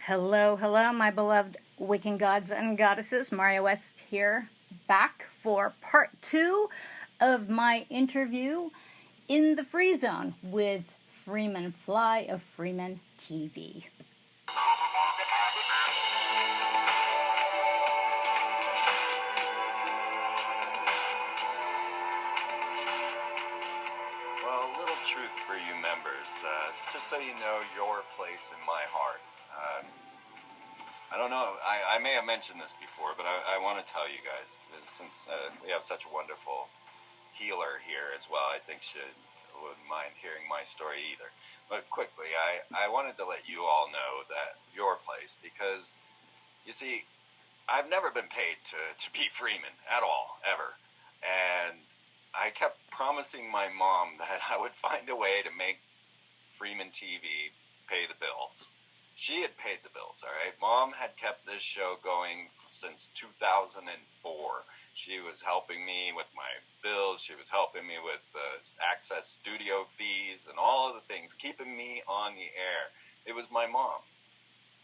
Hello, hello, my beloved Waking Gods and Goddesses. Marja West here, back for part 2 of my interview in the FreeZone with Freeman Fly of FreemanTV. Well, a little truth for you members, just so you know your place in my heart. I don't know, I may have mentioned this before, but I want to tell you guys, since we have such a wonderful healer here as well, I think she wouldn't mind hearing my story either. But quickly, I wanted to let you all know that your place, because, you see, I've never been paid to be Freeman at all, ever. And I kept promising my mom that I would find a way to make Freeman TV pay the bills. She had paid the bills, all right? Mom had kept this show going since 2004. She was helping me with my bills. She was helping me with access studio fees and all of the things, keeping me on the air. It was my mom.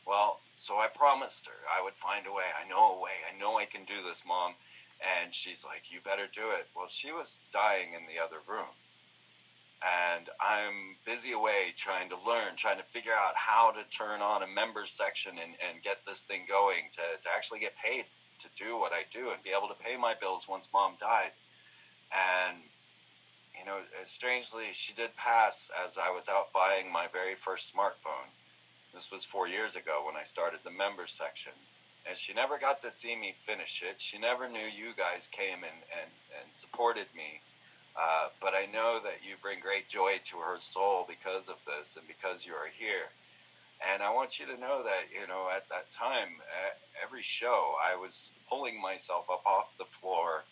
Well, so I promised her I would find a way. I know a way. I know I can do this, Mom. And she's like, you better do it. Well, she was dying in the other room. And I'm busy away trying to learn, trying to figure out how to turn on a members section and get this thing going to actually get paid to do what I do and be able to pay my bills once Mom died. And, you know, strangely, she did pass as I was out buying my very first smartphone. This was 4 years ago when I started the members section. And she never got to see me finish it. She never knew you guys came and supported me. But I know that you bring great joy to her soul because of this and because you are here. And I want you to know that, you know, at that time, every show, I was pulling myself up off the floor,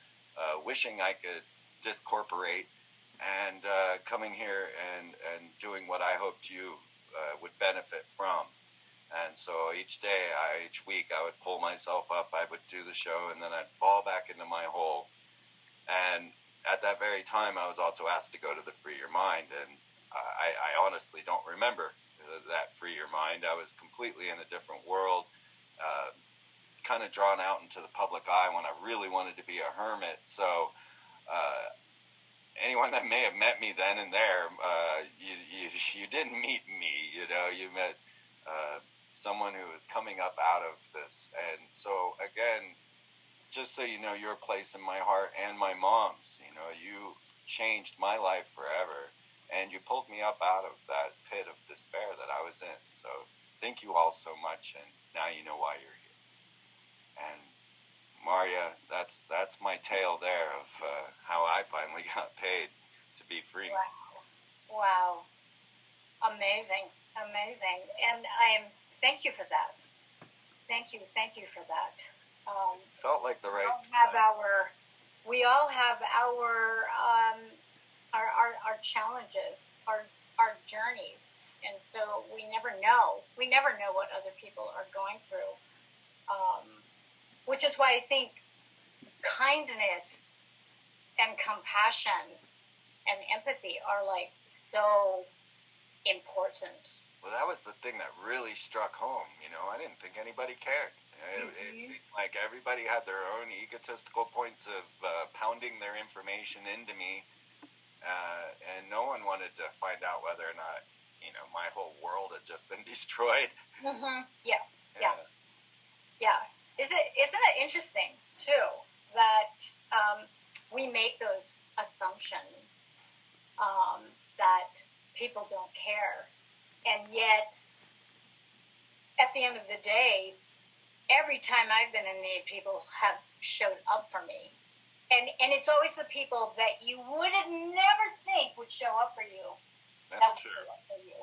wishing I could discorporate and coming here and doing what I hoped you would benefit from. And so each day, each week, I would pull myself up, I would do the show, and then I'd fall back into my hole. And at that very time, I was also asked to go to the Free Your Mind, and I honestly don't remember that Free Your Mind. I was completely in a different world, kind of drawn out into the public eye when I really wanted to be a hermit. So anyone that may have met me then and there, you didn't meet me, you know, you met someone who is coming up out of this. And so, again, just so you know your place in my heart and my mom's, you know, you changed my life forever, and you pulled me up out of that pit of despair that I was in. So thank you all so much, and now you know why you're here. And Marja, that's my tale there of how I finally got paid to be free. Wow. Amazing. And thank you for that. Thank you for that. Felt like the right we all have our challenges, our journeys, and so we never know what other people are going through, which is why I think kindness and compassion and empathy are like so important. Well, that was the thing that really struck home. You know, I didn't think anybody cared. It seemed like everybody had their own egotistical points of pounding their information into me, and no one wanted to find out whether or not, you know, my whole world had just been destroyed. Mm-hmm. Yeah. Isn't it interesting too that we make those assumptions that people don't care, and yet at the end of the day, every time I've been in need, people have showed up for me. And it's always the people that you would have never think would show up for you. That's true. Show up for you.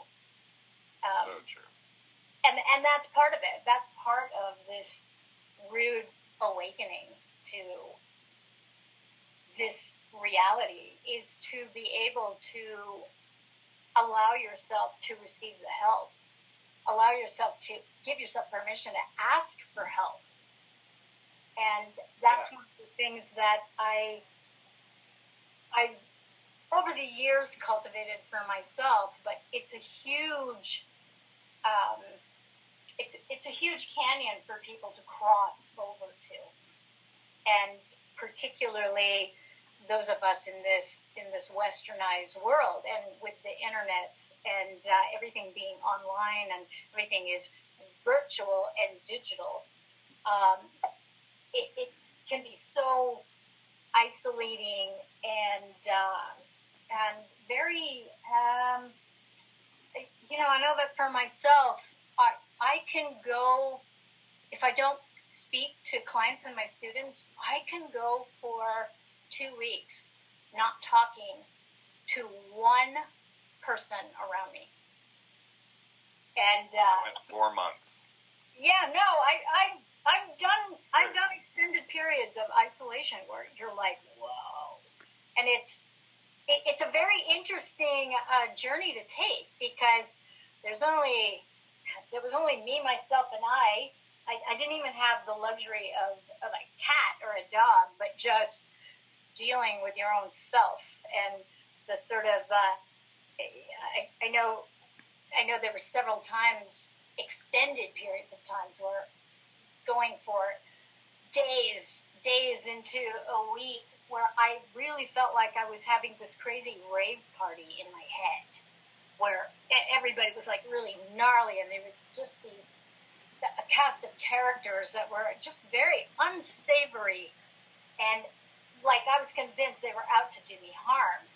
So true. And that's part of it. That's part of this rude awakening to this reality, is to be able to allow yourself to receive the help. Allow yourself to give yourself permission to ask for help. And that's one of the things that I over the years cultivated for myself, but it's a huge, it's for people to cross over to, and particularly those of us in this westernized world, and with the internet and everything being online and everything is virtual and digital, it can be so isolating and very, I know that for myself, I can go, if I don't speak to clients and my students, I can go for 2 weeks not talking to one person around me. And 4 months. Yeah, no, I've done extended periods of isolation where you're like, whoa, and it's a very interesting journey to take, because there was only me, myself, and I didn't even have the luxury of a cat or a dog, but just dealing with your own self and the sort of I know there were several times, extended periods of times, where going for days into a week, where I really felt like I was having this crazy rave party in my head, where everybody was like really gnarly, and there was just a cast of characters that were just very unsavory, and like I was convinced they were out to do me harm.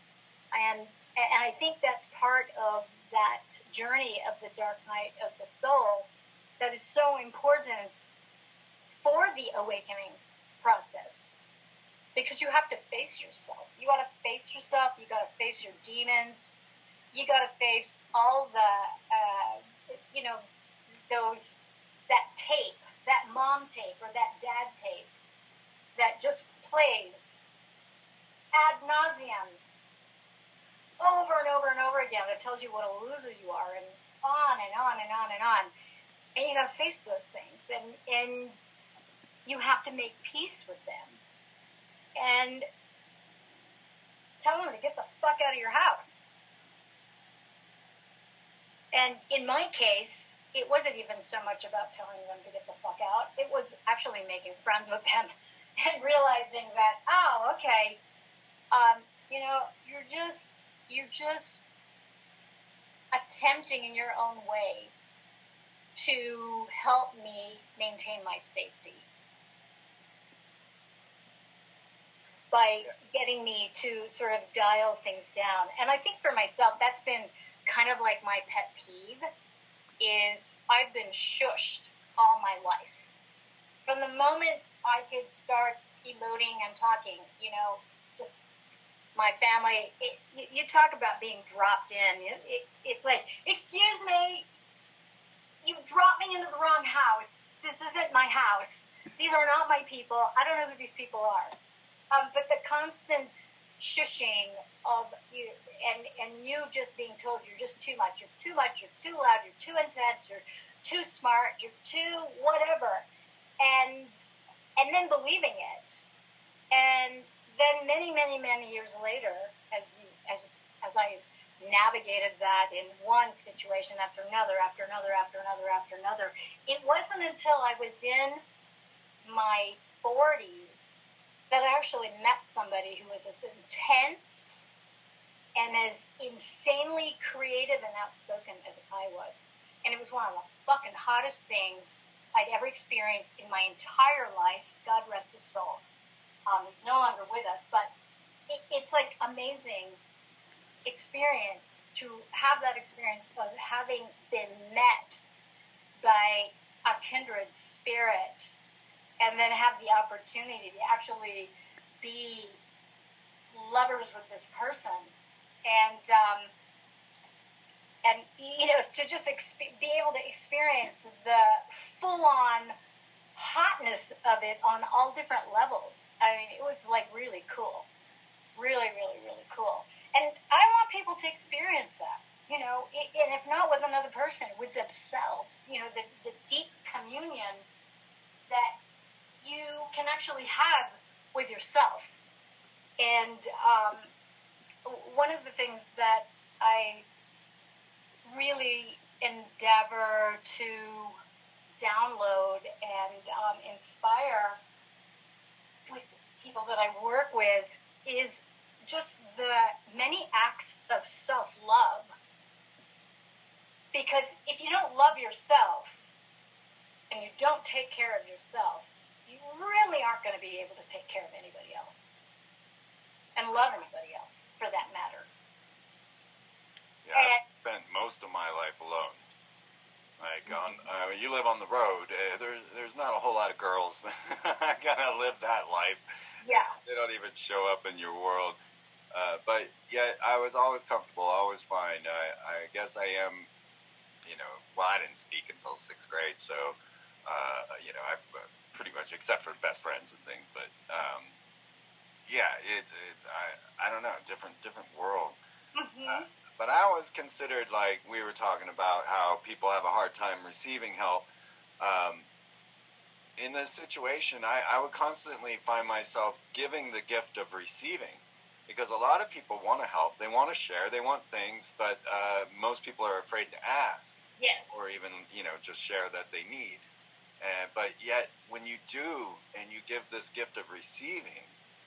And I think that's part of that journey of the dark night of the soul that is so important for the awakening process, because you have to face yourself. You got to face yourself. You got to face your demons. You got to face all the, that tape, that mom tape or that dad tape that just plays ad nauseum over and over and over again, that tells you what a loser you are, and on and on and on and on. And you got to face those things, and you have to make peace with them, and tell them to get the fuck out of your house. And in my case, it wasn't even so much about telling them to get the fuck out. It was actually making friends with them and realizing that, oh, okay, you're just attempting in your own way to help me maintain my safety by getting me to sort of dial things down. And I think for myself, that's been kind of like my pet peeve, is I've been shushed all my life. From the moment I could start emoting and talking, just my family, you talk about being dropped in. It's like, excuse me, you dropped me into the wrong house. This isn't my house. These are not my people. I don't know who these people are. But the constant shushing of you, and you just being told you're just too much, you're too loud, you're too intense, you're too smart, you're too whatever, and then believing it. And then many years later, as I navigated that in one situation after another, it wasn't until I was in my 40s that I actually met somebody who was as intense and as insanely creative and outspoken as I was. And it was one of the fucking hottest things I'd ever experienced in my entire life. God rest his soul. He's no longer with us, but it's like amazing experience to have that experience of having been met by a kindred spirit, and then have the opportunity to actually be lovers with this person, and to just be able to experience the full-on hotness of it on all different levels. I mean, it was like really cool, really cool. And I want people to experience that, and if not with another person, with themselves, the deep communion that you can actually have with yourself. And one of the things that I really endeavor to download and inspire with people that I work with is just the many acts of self-love. Because if you don't love yourself and you don't take care of yourself, you really aren't going to be able to take care of anybody else and love anybody else, for that matter. Yeah, I've spent most of my life alone. Like you live on the road. There's not a whole lot of girls that gotta live that life. Yeah. They don't even show up in your world. But yet, I was always comfortable, always fine. I guess I am. Well, I didn't speak until 6th grade, so I pretty much, except for best friends and things. But I don't know, different world. Mm-hmm. But I always considered, like we were talking about, how people have a hard time receiving help. In this situation, I would constantly find myself giving the gift of receiving, because a lot of people want to help, they want to share, they want things, but most people are afraid to ask. Yes. Or even, just share that they need. But yet, when you do, and you give this gift of receiving,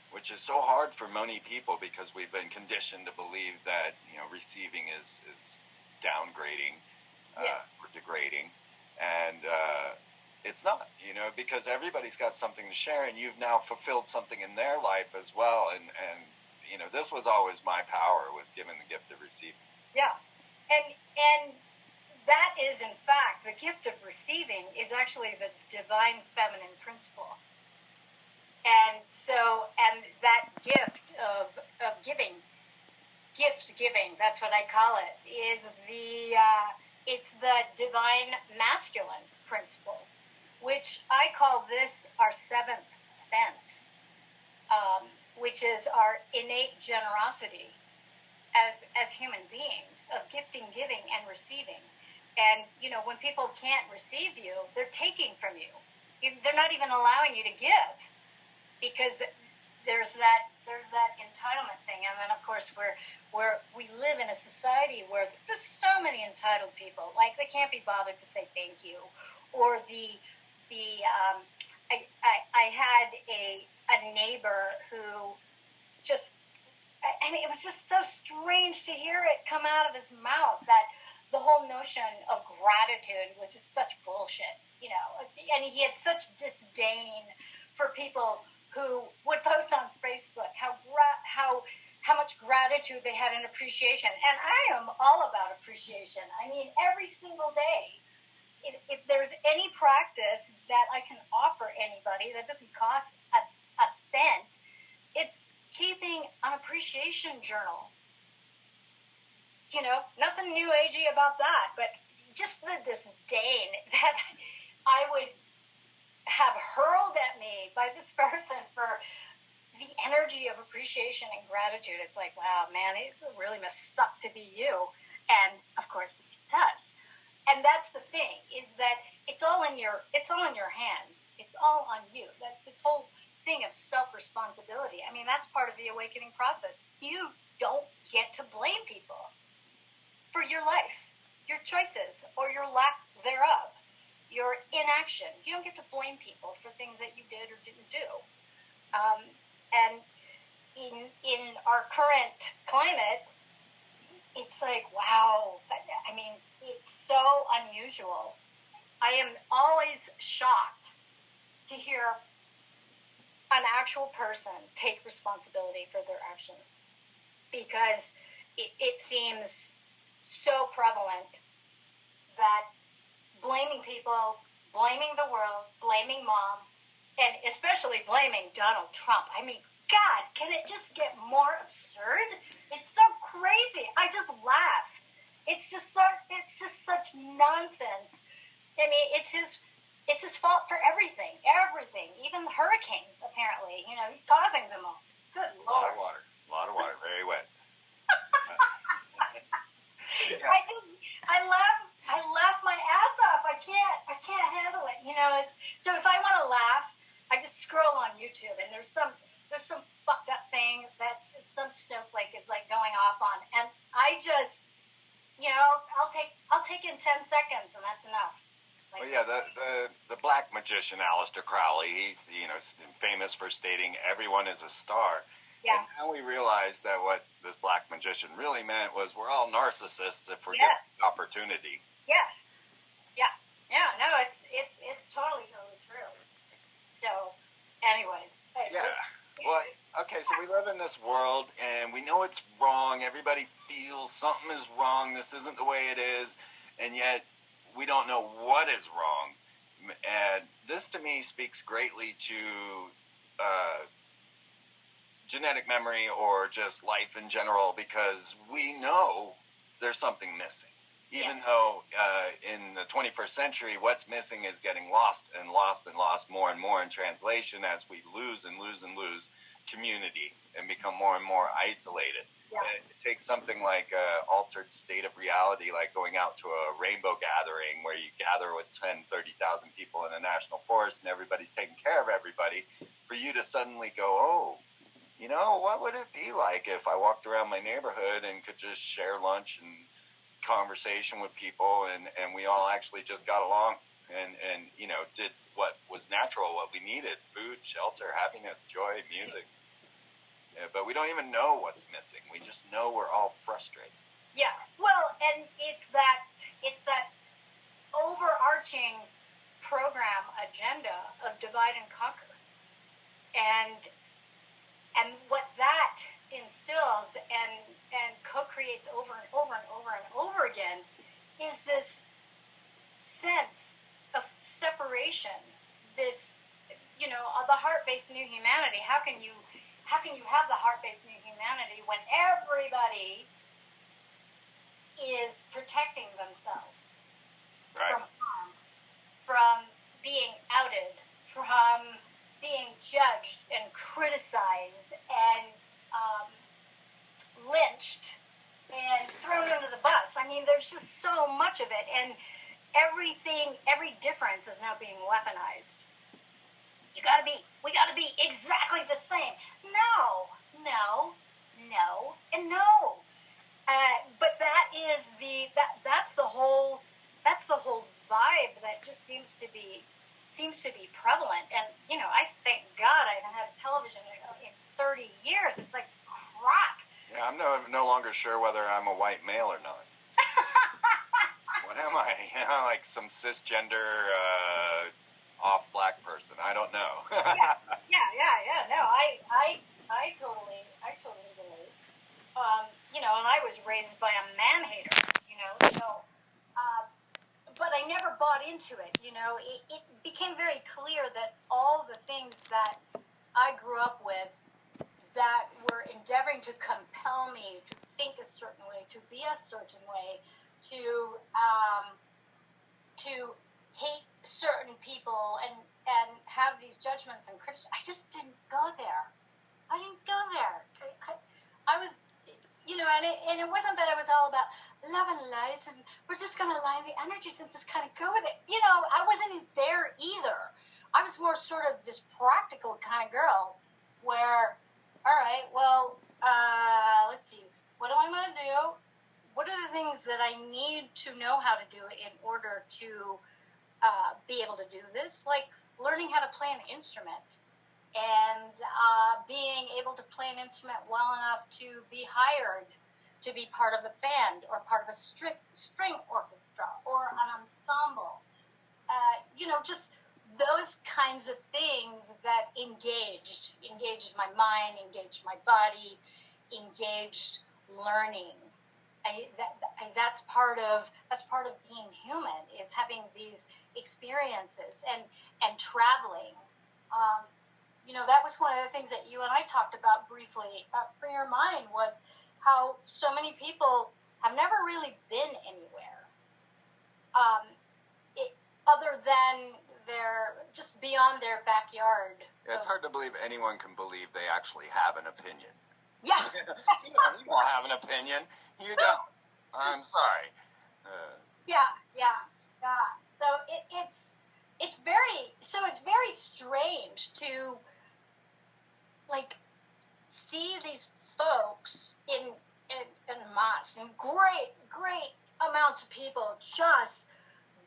which is so hard for many people because we've been conditioned to believe that, receiving is downgrading, yes, or degrading. And it's not, because everybody's got something to share, and you've now fulfilled something in their life as well. And this was always my power, was given the gift of receiving. Yeah. And that is, in fact, the gift of receiving is actually the divine feminine principle. And that gift of giving, gift giving, that's what I call it, is it's the divine masculine principle, which I call this our 7th sense, which is our innate generosity as human beings of gifting, giving, and receiving. And, when people can't receive you, they're taking from you. They're not even allowing you to give, because there's that entitlement thing. And then, of course, we live in a society where there's so many entitled people. Like, they can't be bothered to say thank you. Or I had a neighbor who just, it was just so strange to hear it come out of his mouth, that the whole notion of gratitude was just such bullshit, and he had such disdain for people who would post on Facebook how much gratitude they had and appreciation. And I am all about appreciation. I mean, every single day, if there's any practice that I can offer anybody that doesn't cost a cent, it's keeping an appreciation journal. Nothing new agey about that, but just the disdain that I would have hurled at me by this person for the energy of appreciation and gratitude. It's like, wow, man, it really must suck to be you. And of course it does. And that's the thing, is that it's all in your hands. It's all on you. That's this whole thing of self-responsibility. I mean, that's part of the awakening process. You don't get to blame people for your life, your choices, or your lack thereof, your inaction. You don't get to blame people for things that you did or didn't do. And in our current climate, it's like, wow, I mean, it's so unusual. I am always shocked to hear an actual person take responsibility for their actions, because it seems so prevalent that blaming people, blaming the world, blaming mom, and especially blaming Donald Trump. I mean, God, can it just get more absurd? It's so crazy. I just laugh. It's just such nonsense. I mean, it's his fault for everything, even the hurricanes, apparently. He's causing them all. Good Lord. A lot of water, very wet. I laugh my ass off. I can't handle it. So if I want to laugh, I just scroll on YouTube, and there's some fucked up thing that some snowflake is like going off on, and I just, I'll take in 10 seconds, and that's enough. Well, yeah, the black magician Aleister Crowley. He's famous for stating everyone is a star. Yeah. And now we realize that what this black magician really meant was we're all narcissists if we're Yes. given the opportunity. Yes. Yeah. Yeah. No, it's totally true. So, anyways. Yeah. Well, okay, so we live in this world, and we know it's wrong. Everybody feels something is wrong. This isn't the way it is, and yet we don't know what is wrong. And this, to me, speaks greatly to genetic memory or just life in general, because we know there's something missing. Even though in the 21st century, what's missing is getting lost and lost and lost more and more in translation as we lose and lose and lose community and become more and more isolated. Yeah. It takes something like an altered state of reality, like going out to a rainbow gathering where you gather with 10, 30,000 people in a national forest and everybody's taking care of everybody, for you to suddenly go, oh, what would it be like if I walked around my neighborhood and could just share lunch and conversation with people, and we all actually just got along and did what was natural, what we needed: food, shelter, happiness, joy, music. But we don't even know what's missing. We just know we're all frustrated. Yeah. Well, and it's that overarching program agenda of divide and conquer, and what that instills and co-creates over and over and over and over again is this sense of separation, this, the heart-based new humanity. How can you have the heart-based new humanity when everybody is protecting themselves from harm, from being outed, from being judged and criticized and lynched and thrown under the bus? I mean, there's just so much of it, and every difference is now being weaponized. We gotta be exactly the same. No, and no. But that's the whole vibe that just seems to be prevalent. And I thank God I haven't had television in 30 years. It's like crap. Yeah, I'm no longer sure whether I'm a white male or not. What am I? Like some cisgender off black person. I don't know. Yeah. No, I totally believe. And I was raised by a man-hater, so, but I never bought into it, It became very clear that all the things that I grew up with that were endeavoring to compel me to think a certain way, to be a certain way, to hate certain people and have these judgments and criticism. I just didn't go there. I was, and it wasn't that I was all about love and light and we're just going to align the energies and just kind of go with it. I wasn't there either. I was more sort of this practical kind of girl where, all right, well, let's see, what do I want to do? What are the things that I need to know how to do in order to be able to do this? Like learning how to play an instrument and being able to play an instrument well enough to be hired to be part of a band or part of a string orchestra or an ensemble. Just those kinds of things that engaged my mind, engaged my body, engaged learning. That's part of being human, is having these experiences and traveling. That was one of the things that you and I talked about briefly for your mind, was how so many people have never really been anywhere other than just beyond their backyard. Yeah, it's hard to believe anyone can believe they actually have an opinion. Yeah. You don't have an opinion. You don't. I'm sorry. Yeah. So it's very strange to see these folks in mass, and great amounts of people just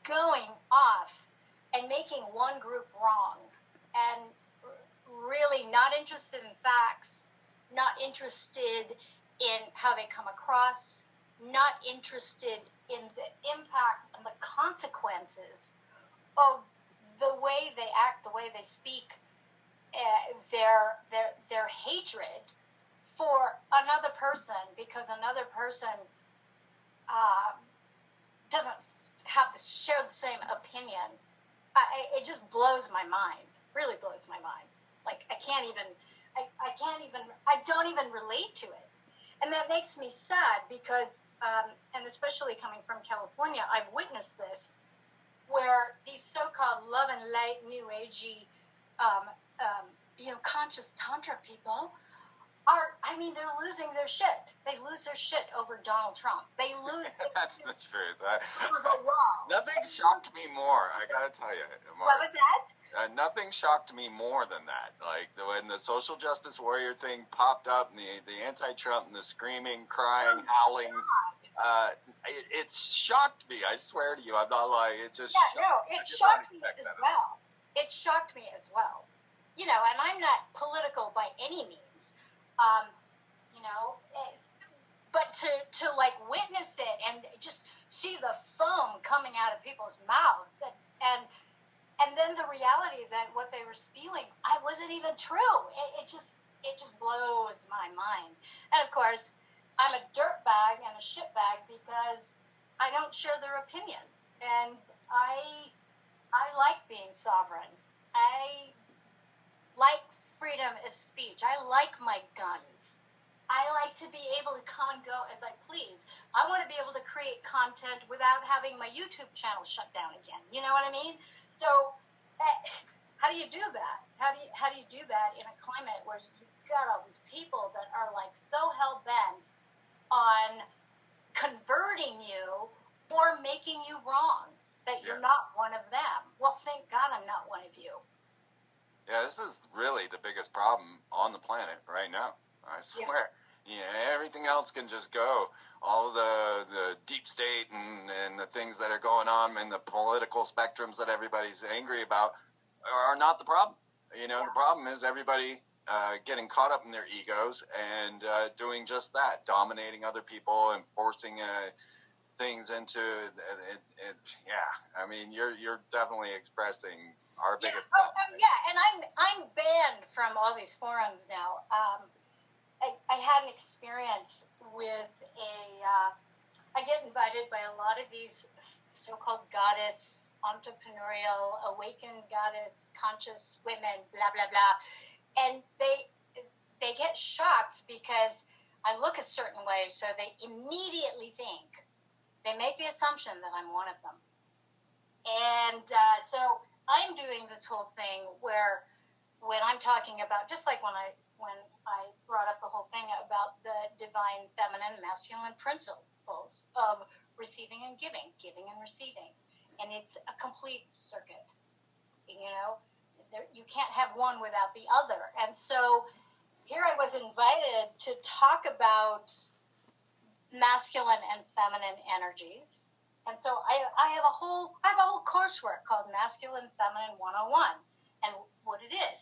going off one group wrong, and really not interested in facts, not interested in how they come across, not interested in the impact and the consequences of the way they act, the way they speak, their hatred for another person because another person doesn't share the same opinion. It just blows my mind. Really blows my mind. Like I don't even relate to it. And that makes me sad because, and especially coming from California, I've witnessed this, where these so-called love and light, new agey, conscious tantra people they're losing their shit. They lose their shit over Donald Trump. They lose That's the truth. over the wall. Nothing shocked me more, I gotta tell you. What was that? Nothing shocked me more than that. Like when the social justice warrior thing popped up, and the anti-Trump and the screaming, crying, howling, it shocked me. I swear to you, I'm not lying. It just it shocked me as well. It shocked me as well. And I'm not political by any means. But to like witness it and just see the foam coming out of people's mouths and then the reality that what they were spewing, I wasn't even true. It just blows my mind. And of course, I'm a dirtbag and a shitbag because I don't share their opinion. And I like being sovereign. I like freedom of speech. I like my guns. I like to be able to come and go as I please. I want to be able to create content without having my YouTube channel shut down again. You know what I mean? So, how do you do that? How do you do that in a climate where you've got all these people that are like so hell bent on converting you or making you wrong that you're not one of them? Well, thank God I'm not one of you. Yeah, this is really the biggest problem on the planet right now. I swear. Everything else can just go. All the deep state and the things that are going on in the political spectrums that everybody's angry about are not the problem. The problem is everybody getting caught up in their egos and doing just that, dominating other people and forcing things into it. I mean, you're definitely expressing our biggest problem. And I'm banned from all these forums now. I had an experience with I get invited by a lot of these so-called goddess, entrepreneurial, awakened goddess, conscious women, blah, blah, blah. And they get shocked because I look a certain way, so they immediately they make the assumption that I'm one of them. And so I'm doing this whole thing where when I'm talking about, just like when I brought up the whole thing about the divine feminine masculine principles of receiving and giving and receiving, and it's a complete circuit. You can't have one without the other. And so here I was invited to talk about masculine and feminine energies. And so I have a whole coursework called Masculine Feminine 101 and what it is.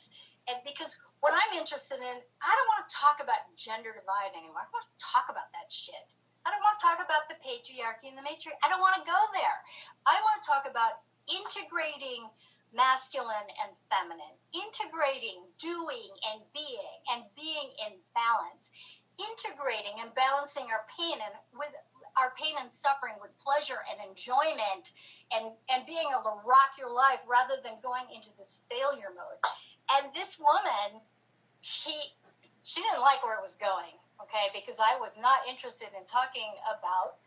And because what I'm interested in, I don't want to talk about gender divide anymore. I don't want to talk about that shit. I don't want to talk about the patriarchy and the matriarchy. I don't want to go there. I want to talk about integrating masculine and feminine, integrating doing and being in balance, integrating and balancing our pain and suffering with pleasure and enjoyment, and being able to rock your life rather than going into this failure mode. And this woman, she didn't like where it was going, okay, because I was not interested in talking about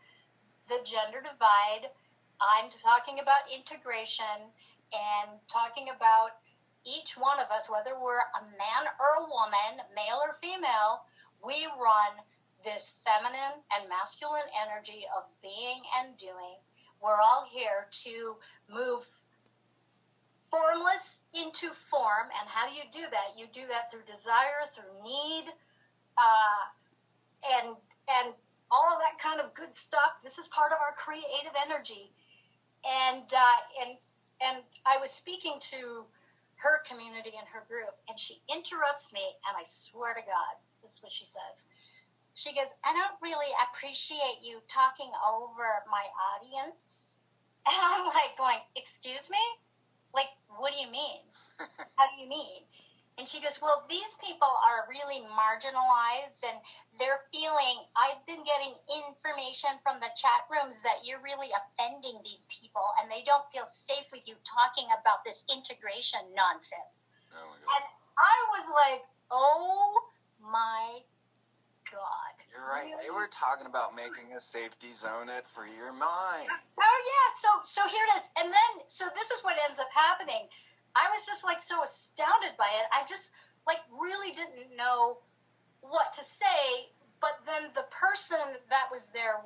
the gender divide. I'm talking about integration and talking about each one of us, whether we're a man or a woman, male or female, we run this feminine and masculine energy of being and doing. We're all here to move formless into form. And how do you do that? You do that through desire, through need, and all of that kind of good stuff. This is part of our creative energy. And and I was speaking to her community and her group, and she interrupts me, and I swear to God, this is what she says. She goes, I don't really appreciate you talking over my audience. And I'm like going, excuse me? Like, what do you mean? How do you mean? And she goes, well, these people are really marginalized, and they're feeling, I've been getting information from the chat rooms that you're really offending these people, and they don't feel safe with you talking about this integration nonsense. Oh my God. And I was like, oh my God. You're right. Really? They were talking about making a safety zone at Free Your Mind. Oh yeah, so here it is. And then, so this is what ends up happening. I was just like so astounded by it. I just like really didn't know what to say. But then the person that was there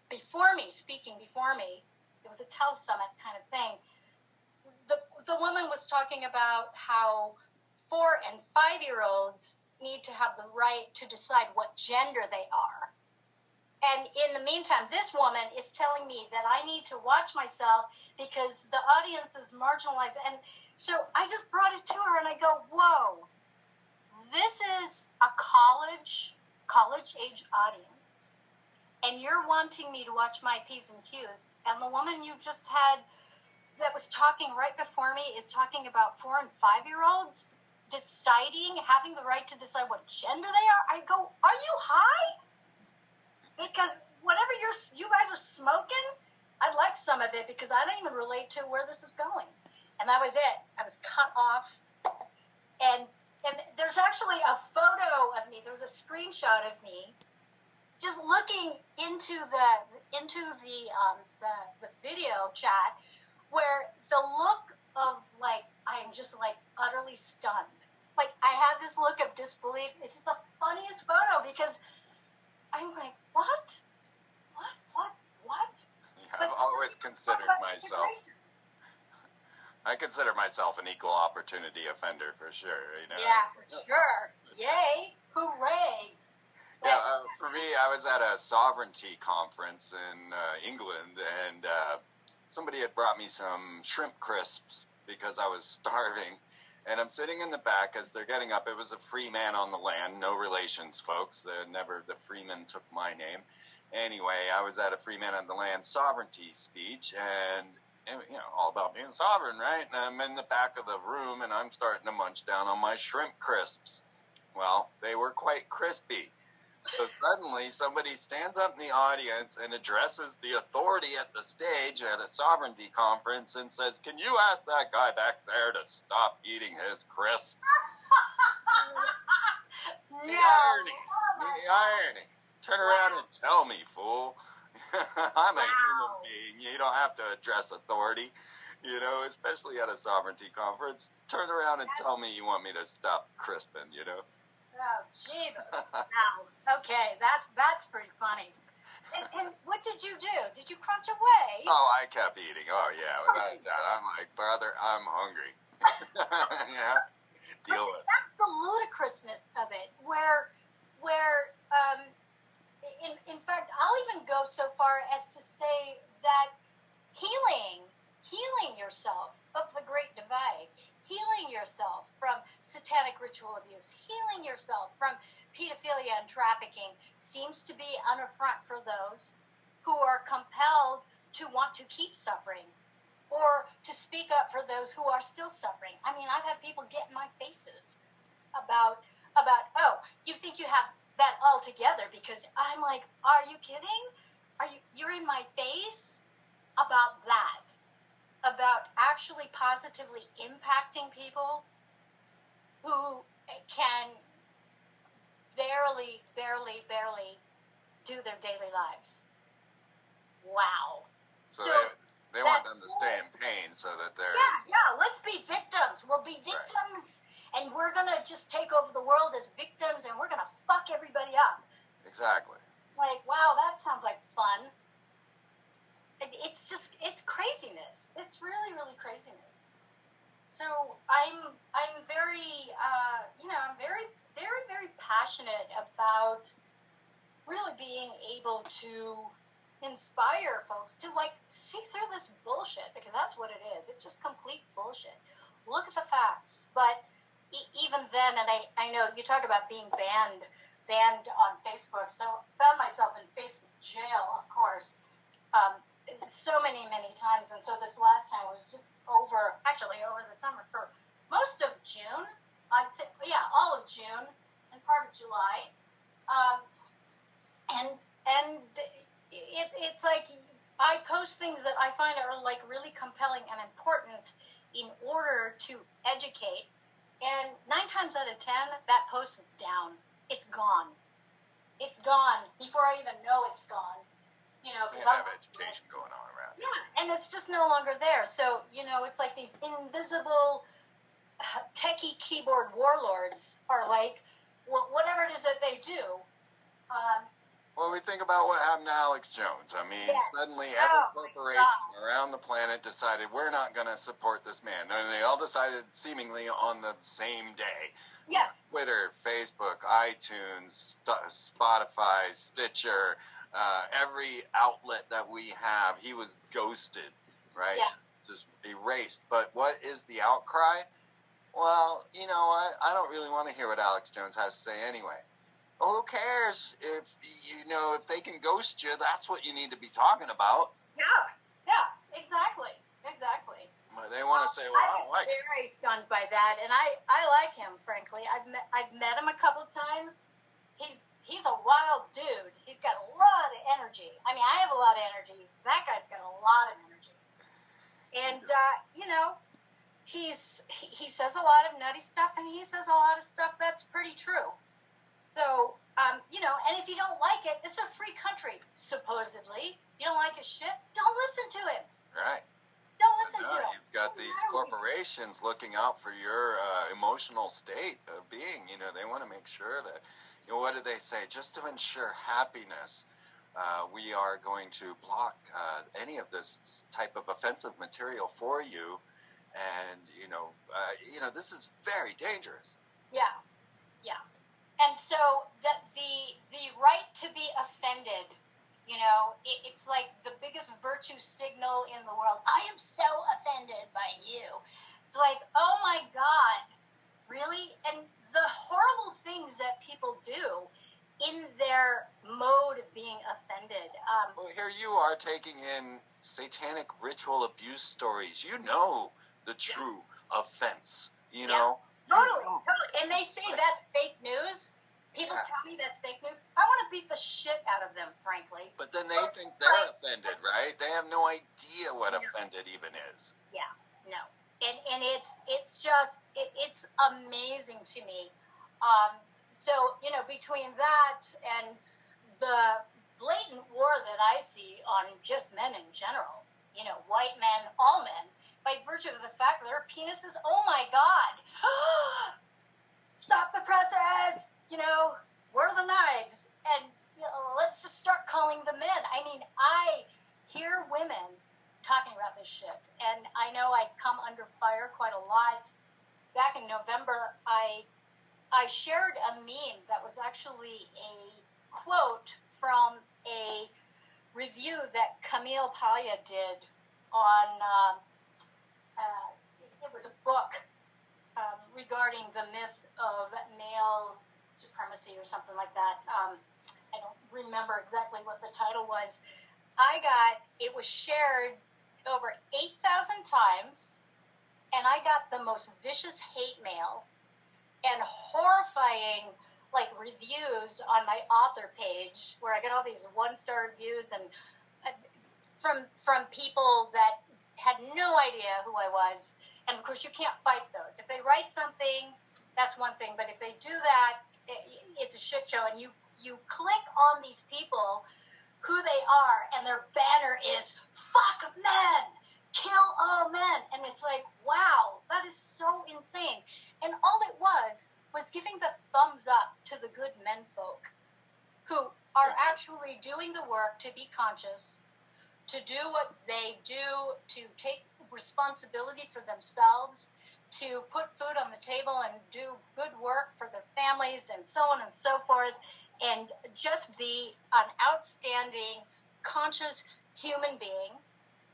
before me, speaking before me, it was a telesummit kind of thing. The woman was talking about how 4 and 5-year-olds need to have the right to decide what gender they are. And in the meantime, this woman is telling me that I need to watch myself because the audience is marginalized. And so I just brought it to her and I go, whoa, this is a college-age audience. And you're wanting me to watch my P's and Q's. And the woman you just had that was talking right before me is talking about 4 and 5-year-olds having the right to decide what gender they are. I go, are you high? Because whatever you guys are smoking, I'd like some of it because I don't even relate to where this is going. And that was it. I was cut off. And there's actually a photo of me. There was a screenshot of me just looking into the video chat where the look of like I'm just like utterly stunned. Like I had this look of disbelief. It's just the funniest photo because I'm like, what? I've always considered myself. I consider myself an equal opportunity offender for sure. You know? Yeah, for sure. Yay! Hooray! Yeah, for me, I was at a sovereignty conference in England, and somebody had brought me some shrimp crisps because I was starving. And I'm sitting in the back as they're getting up. It was a free man on the land, no relations, folks. The Freeman took my name. Anyway, I was at a free man on the land sovereignty speech, and you know, all about being sovereign, right? And I'm in the back of the room, and I'm starting to munch down on my shrimp crisps. Well, they were quite crispy. So suddenly, somebody stands up in the audience and addresses the authority at the stage at a sovereignty conference and says, "Can you ask that guy back there to stop eating his crisps?" The irony. Turn around and tell me, fool. I'm a human being. You don't have to address authority, you know, especially at a sovereignty conference. Turn around and tell me you want me to stop crisping, you know. Oh, Jesus. Wow. Okay, that's pretty funny. And what did you do? Did you crunch away? Oh, I kept eating. Oh, yeah. Without that, I'm like, brother, I'm hungry. Yeah. Deal with it. That's the ludicrousness of it, where in fact, I'll even go so far as to say that healing yourself of the Great Divide, healing yourself from satanic ritual abuse, healing yourself from pedophilia and trafficking seems to be an affront for those who are compelled to want to keep suffering or to speak up for those who are still suffering. I mean, I've had people get in my faces about oh, you think you have that all together, because I'm like, are you kidding? You're in my face about that, about actually positively impacting people who can barely do their daily lives. Wow. So they want them to stay in pain so that they're... Yeah, let's be victims. We'll be victims, right. And we're going to just take over the world as victims, and we're going to fuck everybody up. Exactly. Like, wow, that sounds like fun. It's craziness. It's really, really craziness. So I'm very, I'm very, very, very passionate about really being able to inspire folks to like see through this bullshit bullshit, because that's what it is. It's just complete bullshit. Look at the facts. But even then, and I know you talk about being banned on Facebook, so I found myself in Facebook jail, of course, so many times. And so this last time was just over the summer, for most of June, I'd say, all of June and part of July. And it's like I post things that I find are like really compelling and important in order to educate. And 9 times out of 10, that post is down. It's gone. It's gone before I even know it's gone. You know, We have education going on around here. Yeah, and it's just no longer there. So, you know, it's like these invisible techie keyboard warlords are like, whatever it is that they do. Well, we think about what happened to Alex Jones. I mean, Yes. suddenly every corporation around the planet decided we're not going to support this man. And they all decided seemingly on the same day. Yes. Twitter, Facebook, iTunes, Spotify, Stitcher, every outlet that we have, he was ghosted, right? Yeah. Just erased. But what is the outcry? Well, you know what? I don't really want to hear what Alex Jones has to say anyway. Well, who cares if they can ghost you? That's what you need to be talking about. Yeah, exactly. But they want to say, well, I don't like it. I'm very stunned by that, and I like him, frankly. I've met him a couple of times. He's a wild dude. He's got a lot of energy. I mean, I have a lot of energy. That guy's got a lot of energy. And you know, he says a lot of nutty stuff, and he says a lot of stuff that's pretty true. So, you know, and if you don't like it, it's a free country, supposedly. You don't like his shit? Don't listen to him. Right. Don't listen to him. You've got these corporations looking out for your emotional state of being. You know, they want to make sure that, you know, what do they say? Just to ensure happiness, we are going to block any of this type of offensive material for you. And, you know, this is very dangerous. Yeah. And so the right to be offended, you know, it's like the biggest virtue signal in the world. I am so offended by you. It's like, oh my God, really? And the horrible things that people do in their mode of being offended. Well, here you are taking in satanic ritual abuse stories. You know the true offense, you know? Totally. And they say that's fake news. People tell me that's fake news. I want to beat the shit out of them, frankly. But then they think they're offended, right? They have no idea what offended even is. Yeah, no. And it's just, it's amazing to me. So, you know, between that and the blatant war that I see on just men in general, you know, white men, all men, by virtue of the fact that their penises, oh my God, stop the presses, you know, where are the knives? And you know, let's just start calling the men. I mean, I hear women talking about this shit, and I know I come under fire quite a lot. Back in November, I shared a meme that was actually a quote from a review that Camille Paglia did on, it was a book regarding the myth of male supremacy or something like that. I don't remember exactly what the title was. It was shared over 8,000 times, and I got the most vicious hate mail and horrifying like reviews on my author page, where I got all these 1-star reviews and from people that had no idea who I was. And of course, you can't fight those. If they write something, that's one thing. But if they do that, it's a shit show. And you click on these people, who they are, and their banner is "fuck men, kill all men," and it's like, wow, that is so insane. And all it was giving the thumbs up to the good men folk who are actually doing the work to be conscious, to do what they do, to take responsibility for themselves, to put food on the table and do good work for their families and so on and so forth, and just be an outstanding, conscious human being.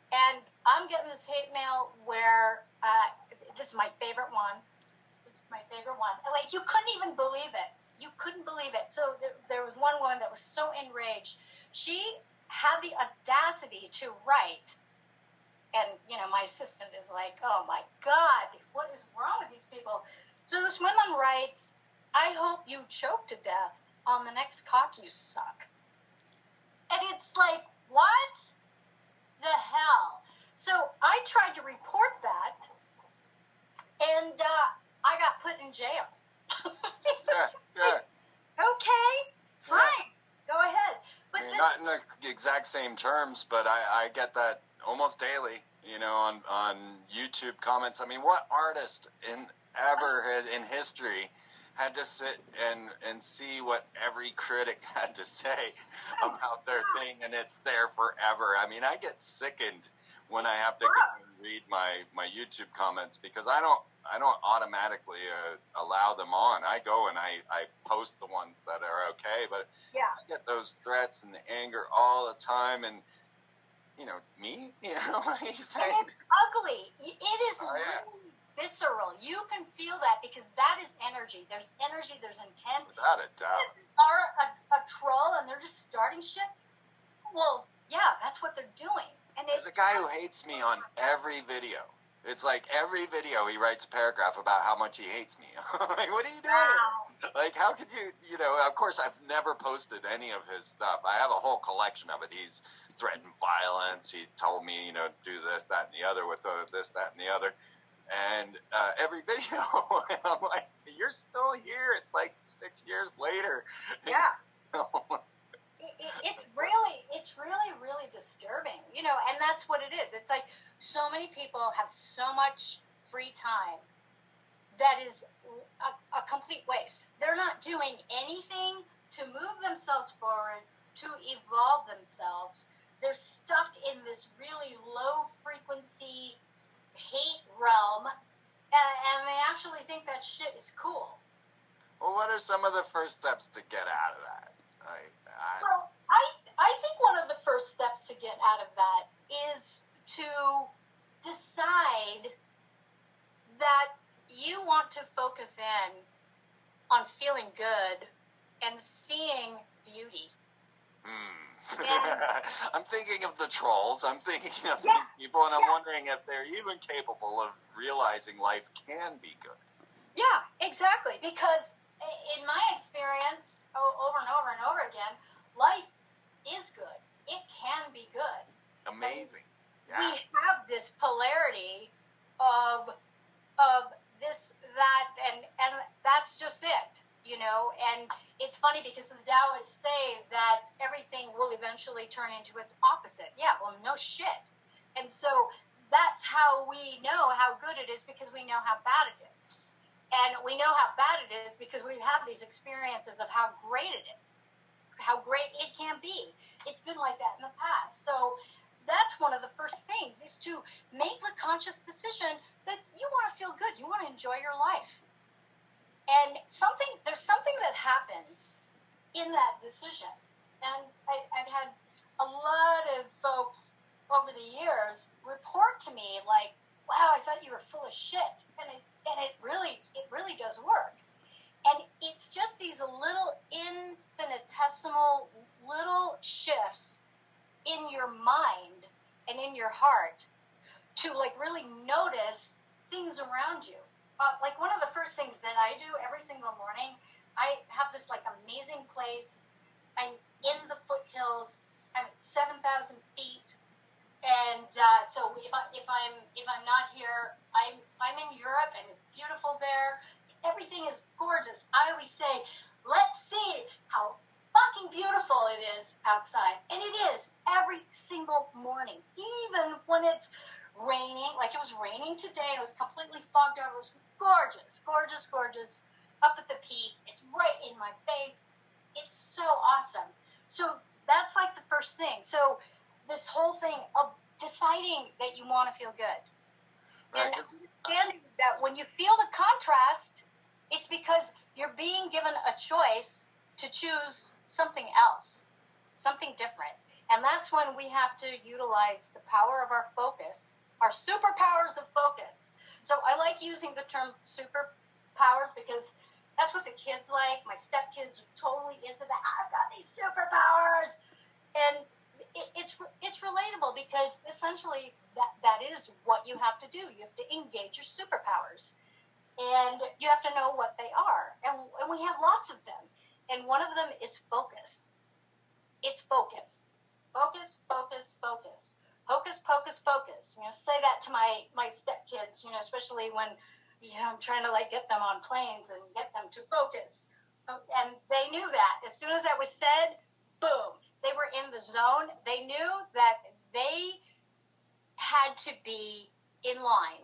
And I'm getting this hate mail where this is my favorite one. This is my favorite one. Like, you couldn't even believe it. You couldn't believe it. So there was one woman that was so enraged. She had the audacity to write, and, you know, my assistant is like, oh, my God, what is wrong with these people? So this woman writes, I hope you choke to death on the next cock you suck. And it's like, what the hell? So I tried to report that, and I got put in jail. Yeah. Okay, fine, go ahead. But I mean, not in the exact same terms, but I get that almost daily, you know, on YouTube comments. I mean, what artist ever has in history had to sit and see what every critic had to say about their thing, and it's there forever. I mean, I get sickened when I have to go and read my YouTube comments, because I don't automatically allow them on. I go and I post the ones that are okay, but yeah, I get those threats and the anger all the time, and you know, me, you know, he's saying, and it's ugly. It is yeah. really visceral. You can feel that, because that is energy. There's energy, there's intent. Without a doubt. If you are a troll and they're just starting shit, well, yeah, that's what they're doing. And there's a guy who hates me on every video. It's like every video he writes a paragraph about how much he hates me. Like, what are you doing? Wow. Like, how could you know, of course I've never posted any of his stuff. I have a whole collection of it. He's threatened violence. He told me, you know, do this, that, and the other with this, that, and the other. And every video, and I'm like, you're still here. It's like 6 years later. Yeah. It's really, really disturbing, you know, and that's what it is. It's like so many people have so much free time that is a complete waste. They're not doing anything to move themselves forward, to evolve themselves. They're stuck in this really low frequency hate realm, and they actually think that shit is cool. Well, what are some of the first steps to get out of that? Well, I think one of the first steps to get out of that is to decide that you want to focus in on feeling good and seeing beauty. I'm thinking of the trolls. I'm thinking of these people, and I'm wondering if they're even capable of realizing life can be good. Yeah, exactly. Because in my experience, over and over and over again, life is good. It can be good. Amazing. Yeah. We have this polarity of this, that, and that's just it, you know. And it's funny because the Taoists say that everything will eventually turn into its opposite. Yeah, well, no shit. And so that's how we know how good it is, because we know how bad it is. And we know how bad it is because we have these experiences of how great it is, how great it can be. It's been like that in the past. So that's one of the first things, is to make the conscious decision that you want to feel good. You want to enjoy your life. And there's something that happens in that decision. And I've had a lot of folks over the years report to me like, wow, I thought you were full of shit. And it really does work. And it's just these little infinitesimal little shifts in your mind and in your heart to like really notice things around you. Like one of the first things that I do every single morning, I have this like amazing place. I'm in the foothills. I'm at 7,000 feet. And so if I'm not here, I'm in Europe, and it's beautiful there. Everything is gorgeous. I always say, let's see how fucking beautiful it is outside. And it is every single morning, even when it's raining. Like it was raining today. It was completely fogged over. It was gorgeous, gorgeous, gorgeous. Up at the peak. It's right in my face. It's so awesome. So that's like the first thing. So this whole thing of deciding that you want to feel good. Right, and understanding that when you feel the contrast, it's because you're being given a choice to choose something else, something different. And that's when we have to utilize the power of our focus our superpowers of focus. So I like using the term superpowers because that's what the kids like. My stepkids are totally into that. I've got these superpowers. And it's relatable because essentially that is what you have to do. You have to engage your superpowers. And you have to know what they are. And we have lots of them. And one of them is focus. It's focus. Focus, focus, focus. Hocus pocus focus. Say that to my stepkids, especially when I'm trying to get them on planes and get them to focus. And they knew that. As soon as that was said, boom, they were in the zone. They knew that they had to be in line.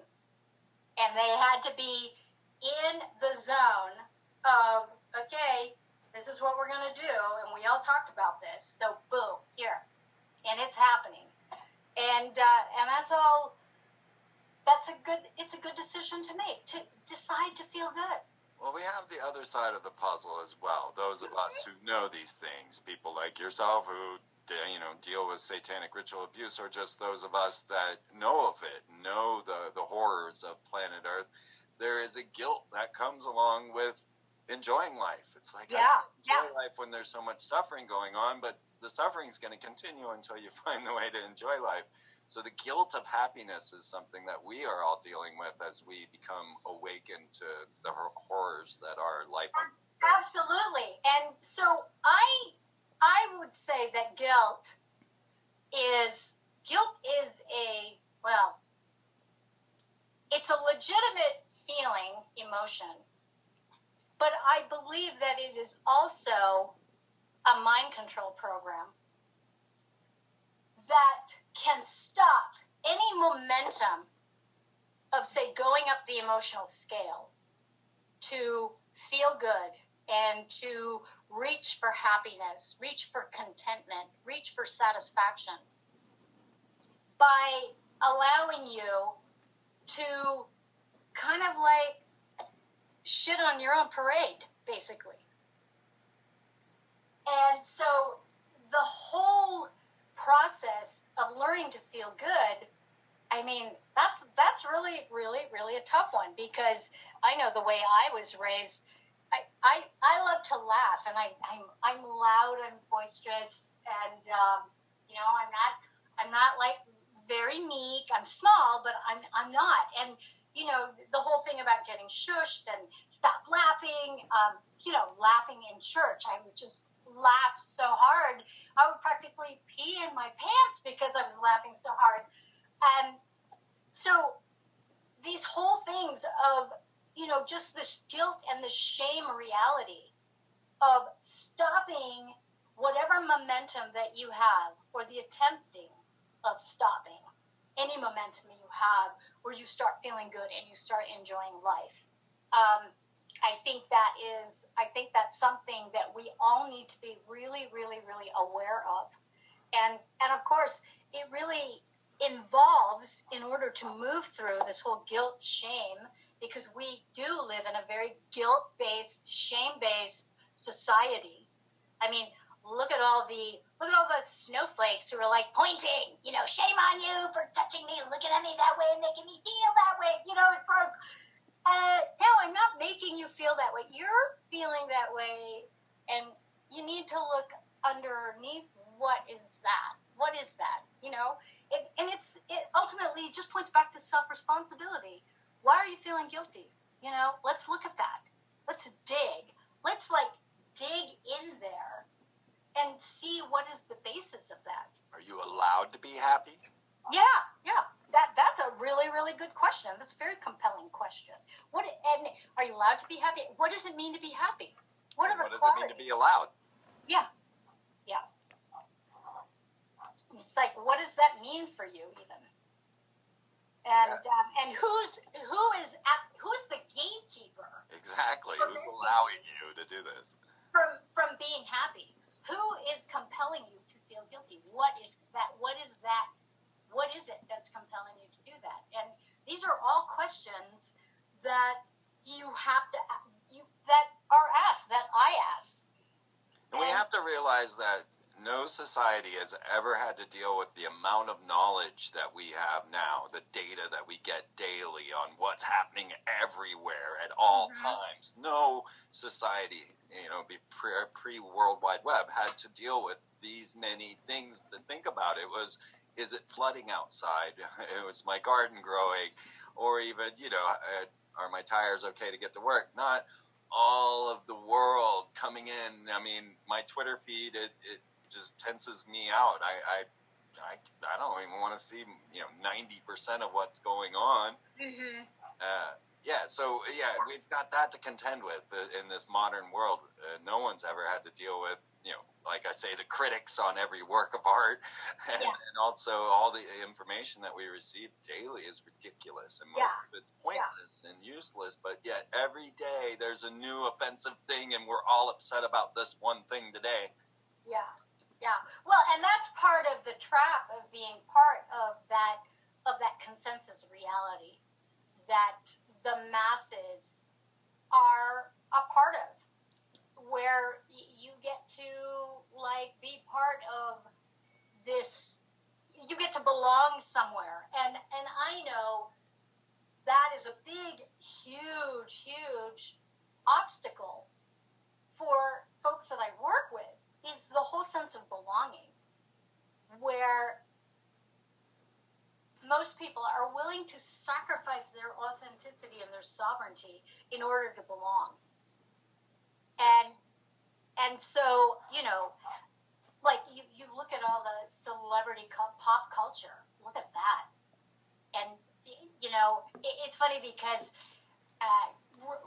And they had to be in the zone of, okay, this is what we're going to do. And we all talked about this. So boom, here. And it's happening. And that's all. It's a good decision to make, to decide to feel good. Well, we have the other side of the puzzle as well. Those of us who know these things, people like yourself who, deal with satanic ritual abuse, or just those of us that know of it, know the horrors of planet Earth. There is a guilt that comes along with enjoying life. It's like, I can't enjoy life when there's so much suffering going on, but the suffering is going to continue until you find the way to enjoy life. So the guilt of happiness is something that we are all dealing with as we become awakened to the horrors that are life. Absolutely. And so I would say that guilt is it's a legitimate feeling, emotion, but I believe that it is also a mind control program that can stop any momentum of, say, going up the emotional scale to feel good and to reach for happiness, reach for contentment, reach for satisfaction by allowing you to kind of shit on your own parade, basically. And so the whole process of learning to feel good, that's really, really, really a tough one, because I know the way I was raised. I love to laugh, and I'm loud, I'm boisterous, and I'm not very meek. I'm small, but I'm not. And the whole thing about getting shushed and stop laughing, laughing in church, I would just laugh so hard I would practically pee in my pants because I was laughing so hard. And so these whole things of just this guilt and the shame reality of stopping whatever momentum that you have, or the attempting of stopping any momentum you have where you start feeling good and you start enjoying life. I think that's something that we all need to be really, really, really aware of. And of course, it really involves, in order to move through this whole guilt, shame, because we do live in a very guilt-based, shame-based society. Look at all the snowflakes who are pointing, shame on you for touching me, looking at me that way, and making me feel that way. It's like, no, I'm not making you feel that way. You're feeling that way, and you need to look underneath. What is that? What is that? It ultimately just points back to self-responsibility. Why are you feeling guilty? Let's look at that. Let's dig. Let's dig in there and see what is the basis of that. Are you allowed to be happy? Yeah. That's a really, really good question. That's a very compelling question. And are you allowed to be happy? What does it mean to be happy? What are the qualities? What does it mean to be allowed? Yeah. It's like, what does that mean for you, even? And who's the gatekeeper? Exactly. Who's allowing you to do this? From being happy? Who is compelling you to feel guilty? What is that? What is that? What is it that's compelling you to do that? And these are all questions that you have to that are asked, that I ask. And we have to realize that no society has ever had to deal with the amount of knowledge that we have now, the data that we get daily on what's happening everywhere at all times. No society, pre-World Wide Web had to deal with these many things to think about. It was, is it flooding outside? It was my garden growing, or even, are my tires okay to get to work? Not all of the world coming in. I mean, my Twitter feed, it just tenses me out. I don't even want to see 90% of what's going on. We've got that to contend with in this modern world. No one's ever had to deal with, like I say, the critics on every work of art, and also all the information that we receive daily is ridiculous, and most of it's pointless and useless. But yet every day there's a new offensive thing, and we're all upset about this one thing today. Yeah. Well, and that's part of the trap of being part of that consensus reality that the masses are a part of, where you get to be part of this, you get to belong somewhere. And I know that is a big, huge obstacle for folks that I work with, is the whole sense of belonging, where most people are willing to sacrifice their authenticity and their sovereignty in order to belong. And so, you look at all the celebrity pop culture, look at that. And, it's funny because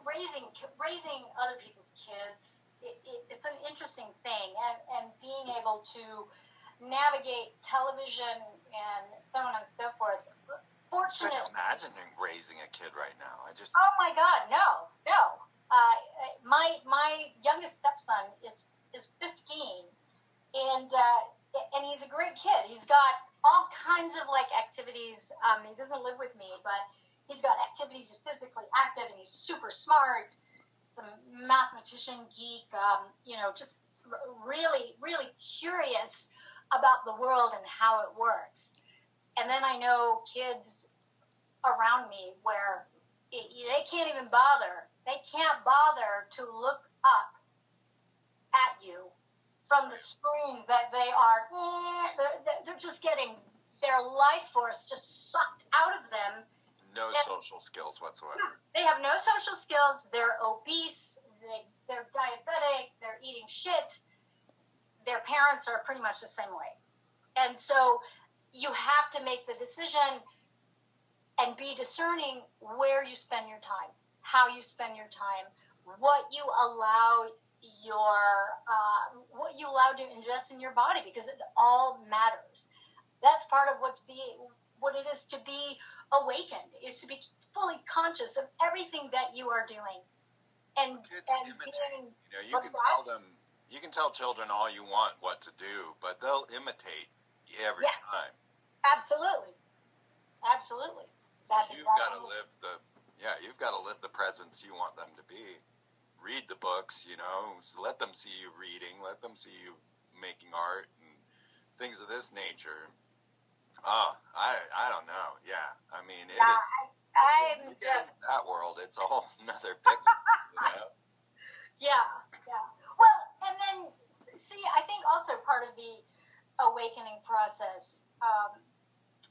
raising other people's kids, it's an interesting thing, and being able to navigate television and so on and so forth. Fortunately, I couldn't imagine raising a kid right now. Oh my God, no. My youngest stepson is 15, and he's a great kid. He's got all kinds of activities. He doesn't live with me, but he's got activities. He's physically active, and he's super smart. He's a mathematician geek. Just really, really curious about the world and how it works. And then I know kids around me where they can't even bother. They can't bother to look up at you from the screen that they're just getting their life force just sucked out of them. No social skills whatsoever. They have no social skills. They're obese. They're diabetic. They're eating shit. Their parents are pretty much the same way. And so you have to make the decision and be discerning where you spend your time, how you spend your time, what you allow to ingest in your body, because it all matters. That's part of what it is to be awakened, is to be fully conscious of everything that you are doing. And imitate. You can tell children all you want what to do, but they'll imitate every time. Absolutely. That's you've got to live the presence you want them to be. Read the books, let them see you reading, let them see you making art and things of this nature. Oh, I don't know. Yeah, I mean, I'm just that world. It's a whole nother picture. Yeah. Well, and then see, I think also part of the awakening process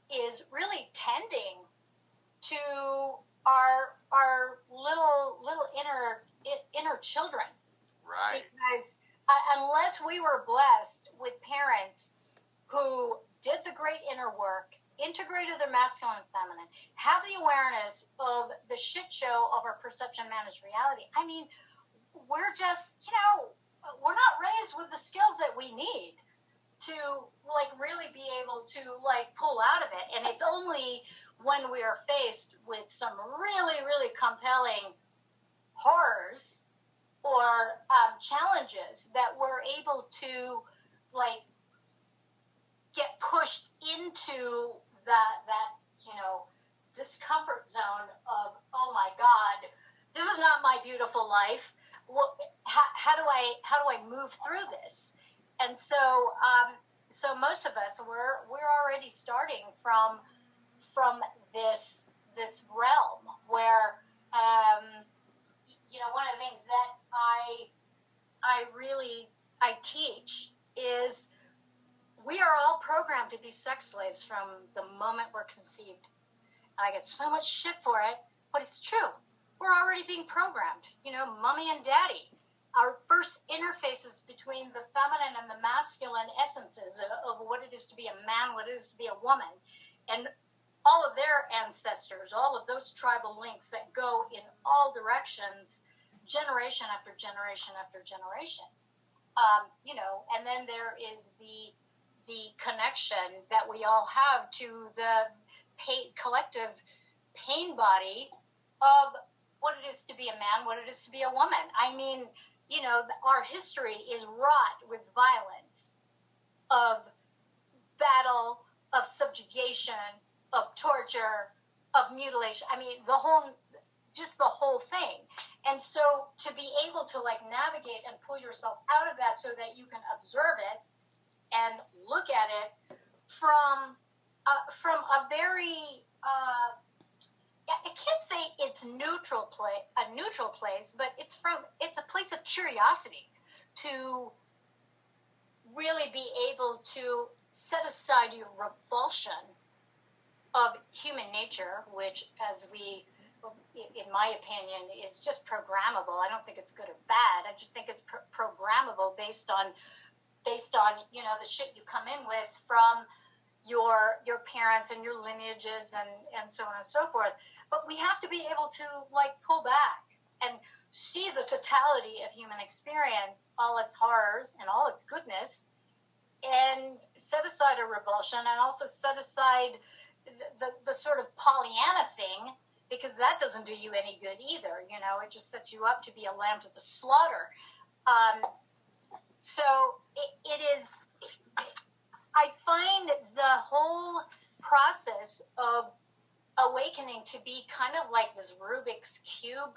is really tending to our little inner children. Right. Because unless we were blessed with parents who did the great inner work, integrated their masculine and feminine, have the awareness of the shit show of our perception managed reality. I mean, we're just, we're not raised with the skills that we need to really be able to pull out of it. And it's only when we are faced with some really, really compelling horrors or challenges that we're able to get pushed into that discomfort zone of, oh my God, this is not my beautiful life. How do I move through this? And so, so most of us we're already starting from this realm where, one of the things that I teach is we are all programmed to be sex slaves from the moment we're conceived. I get so much shit for it, but it's true. We're already being programmed. Mommy and daddy. Our first interfaces between the feminine and the masculine essences of what it is to be a man, what it is to be a woman, and all of their ancestors, all of those tribal links that go in all directions, generation after generation after generation. And then there is the connection that we all have to the collective pain body of what it is to be a man, what it is to be a woman. I mean, our history is wrought with violence, of battle, of subjugation, of torture, of mutilation. I mean, the whole thing. And so to be able to navigate and pull yourself out of that so that you can observe it and look at it from a very, I can't say it's a neutral place, but it's a place of curiosity to really be able to set aside your revulsion of human nature, which, in my opinion, is just programmable. I don't think it's good or bad. I just think it's programmable based on the shit you come in with from your parents and your lineages and so on and so forth. But we have to be able to pull back and see the totality of human experience, all its horrors and all its goodness, and set aside a revulsion and also set aside the sort of Pollyanna thing, because that doesn't do you any good either. It just sets you up to be a lamb to the slaughter. So it is, I find the whole process of awakening to be kind of like this Rubik's Cube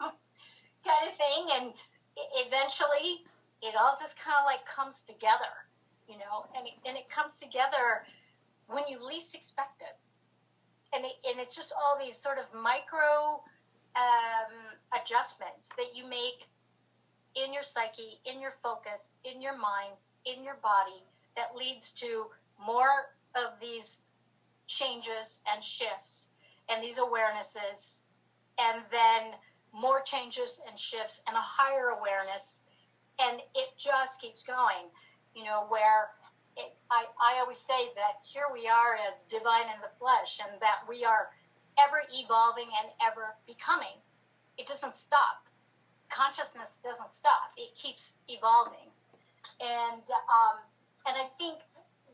kind of thing, and eventually it all just kind of comes together, and it comes together when you least expect it. And it's just all these sort of micro adjustments that you make in your psyche, in your focus, in your mind, in your body, that leads to more of these changes and shifts and these awarenesses, and then more changes and shifts and a higher awareness. And it just keeps going, where I always say that here we are as divine in the flesh, and that we are ever evolving and ever becoming. It doesn't stop. Consciousness doesn't stop. It keeps evolving. And I think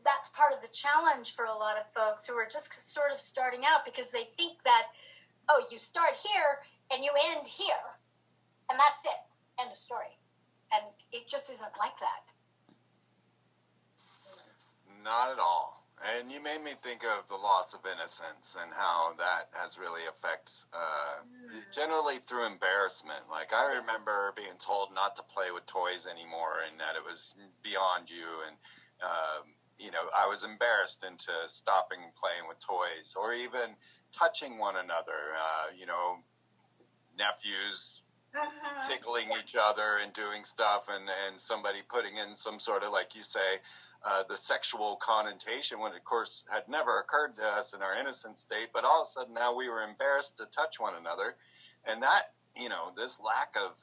that's part of the challenge for a lot of folks who are just sort of starting out, because they think that, you start here and you end here, and that's it. End of story. And it just isn't like that. Not at all. And you made me think of the loss of innocence and how that has really affected, generally through embarrassment. I remember being told not to play with toys anymore, and that it was beyond you, and I was embarrassed into stopping playing with toys, or even touching one another. Nephews tickling each other and doing stuff, and somebody putting in some sort of, like you say, the sexual connotation, when of course had never occurred to us in our innocent state, but all of a sudden now we were embarrassed to touch one another. And that, this lack of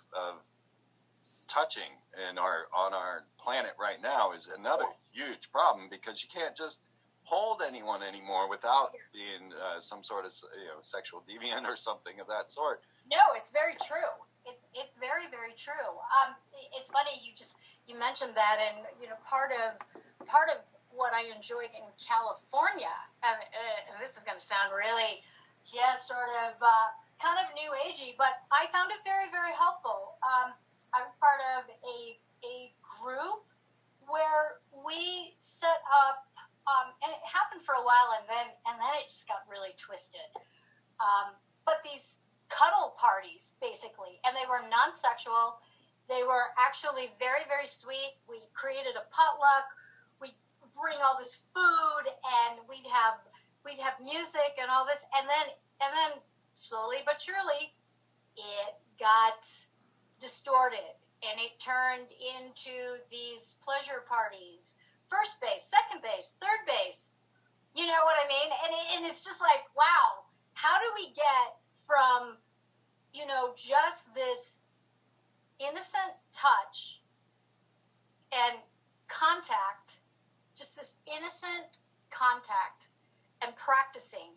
touching on our planet right now is another huge problem, because you can't just hold anyone anymore without being some sort of sexual deviant or something of that sort. No, it's very true. It's very, very true. It's funny you mentioned that, and part of what I enjoyed in California, and this is going to sound really just sort of kind of new agey, but I found it very, very helpful. I was part of a group where we set up, and it happened for a while, and then it just got really twisted. But these cuddle parties, basically, and they were non-sexual. They were actually very, very sweet. We created a potluck. We bring all this food, and we'd have music and all this, and then slowly but surely, it got distorted, and it turned into these pleasure parties. First base, second base, third base. You know what I mean? And it's just like, wow, how do we get from, just this innocent touch and contact, just this innocent contact and practicing,